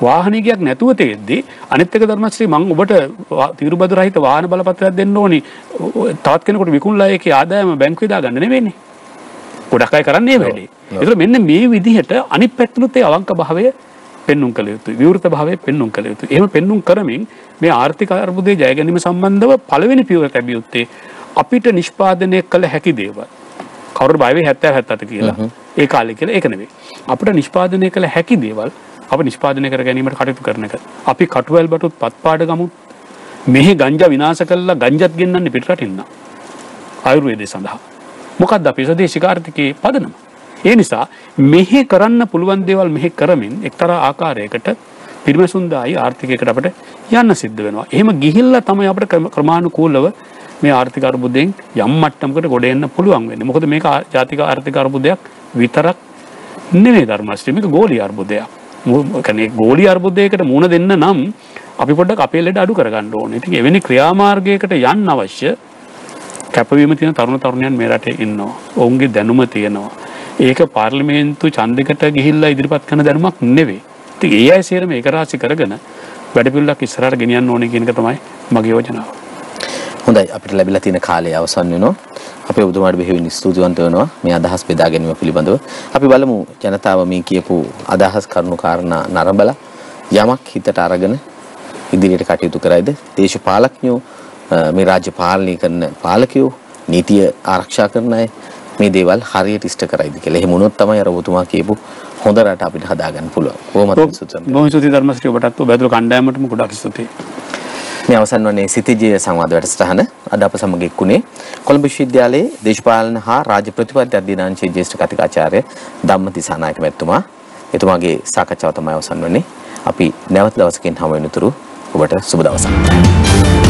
වාහන හිගයක් නැතුව තියෙද්දි අනිත් එක ධර්මශ්‍රී මම ඔබට තීරුබදු රහිත වාහන බලපත්‍රයක් දෙන්න ඕනි. තවත් කෙනෙකුට විකුණලා ඒකේ ආදායම බැංකුවේ දාගන්න නෙවෙයිනේ. ගොඩක් අය කරන්නේ මේ වැඩේ. ඒතර මෙන්න මේ විදිහට අනිත් පැත්තලුත් ඒ අවංක භාවය පෙන්눔 කළ යුතුයි. විවෘත භාවය පෙන්눔 කළ යුතුයි. එහෙම පෙන්눔 කරමින් මේ ආර්ථික අර්බුදයේ ජය ගැනීම සම්බන්ධව පළවෙනි පියවර ලැබිය යුත්තේ අපිට නිෂ්පාදනය කළ හැකි දේවල්. කවුරුද බය වෙයි 70 77 කියලා. ඒ කාලේ කියලා ඒක නෙවෙයි. අපිට නිෂ්පාදනය කළ හැකි දේවල් අපි නිෂ්පාදනය කර ගැනීමට කටයුතු කරන එක. අපි කටුවැල් බටුත් පත්පාඩ ගමුත් මෙහි ගංජා විනාශ කළා ගංජත් ගෙන්නන්නේ පිටරටින් නා. ආයුර්වේදය සඳහා. මොකක්ද අපේ ස්වදේශික ආර්ථිකයේ පදනම? ඒ නිසා මෙහි කරන්න පුළුවන් දේවල් මෙහි කරමින් එක්තරා ආකාරයකට පිරිමැසුන්දායි ආර්ථිකයකට අපිට යන්න සිද්ධ වෙනවා. එහෙම ගිහිල්ලා තමයි අපිට ක්‍රමානුකූලව මේ ආර්ථික අර්බුදයෙන් යම් මට්ටමකට ගොඩ එන්න පුළුවන් වෙන්නේ. මොකද මේක ජාතික ආර්ථික අර්බුදයක් විතරක් නෙවෙයි ධර්මශ්‍රී. මේක ගෝලීය අර්බුදයක්. කියන්නේ ගෝලීය අර්බුදයකට මුහුණ දෙන්න නම් අපි පොඩ්ඩක් අපේ ලෙඩ අඩු කරගන්න ඕනේ. ඉතින් එවැනි ක්‍රියාමාර්ගයකට යන්න අවශ්‍ය කැපවීම තියෙන තරුණ තරුණියන් මේ රටේ ඉන්නවා. ඔවුන්ගේ දැනුම තියෙනවා. ඒක පාර්ලිමේන්තු ඡන්දයකට ගිහිල්ලා ඉදිරිපත් කරන දැනුමක් නෙවෙයි. ඉතින් ඒ අය සේරම ඒක රාශි කරගෙන වැඩපිළිවෙලක් ඉස්සරහට ගෙනියන්න ඕනේ කියන එක තමයි මගේ යෝජනාව. හොඳයි අපිට ලැබිලා තියෙන කාලය අවසන් වෙනවා. අපි ඔබතුමාට බෙහෙවින් ස්තුතිවන්ත වෙනවා මේ අදහස් බෙදා ගැනීම පිළිබඳව. අපි බලමු ජනතාව මේ කියපු අදහස් කරුණු කාරණා නරඹලා යමක් හිතට අරගෙන ඉදිරියට කටයුතු කරයිද? දේශපාලඥයෝ මේ රාජ්‍ය පාලනය කරන පාලකයෝ නීතිය ආරක්ෂා කරන අය මේ දේවල් හරියට ඉෂ්ට කරයිද කියලා. එහෙම වුණොත් තමයි අර ඔබතුමා කියපු හොඳ රට අපිට හදාගන්න පුළුවන්. කොහොමද සුසම්? බොහොම ස්තුතියි ධර්මශ්‍රී ඔබටත් ඔබ ඇතුළු කණ්ඩායමටම ගොඩක් ස්තුතියි. මේ අවසන් වන්නේ සිතිජය සංවාද වැඩසටහන. අද අප සමග එක්ුණේ කොළඹ විශ්වවිද්‍යාලයේ දේශපාලන හා රාජ්‍ය ප්‍රතිපත්ති අධ්‍යයනාංශයේ ජ්‍යෙෂ්ඨ කතිකාචාර්ය ධම්මතිසානායක මැතිතුමා. එතුමාගේ සාකච්ඡාව තමයි අවසන් වන්නේ. අපි නැවත දවසකින් හමු වෙනතුරු ඔබට සුබ දවසක්.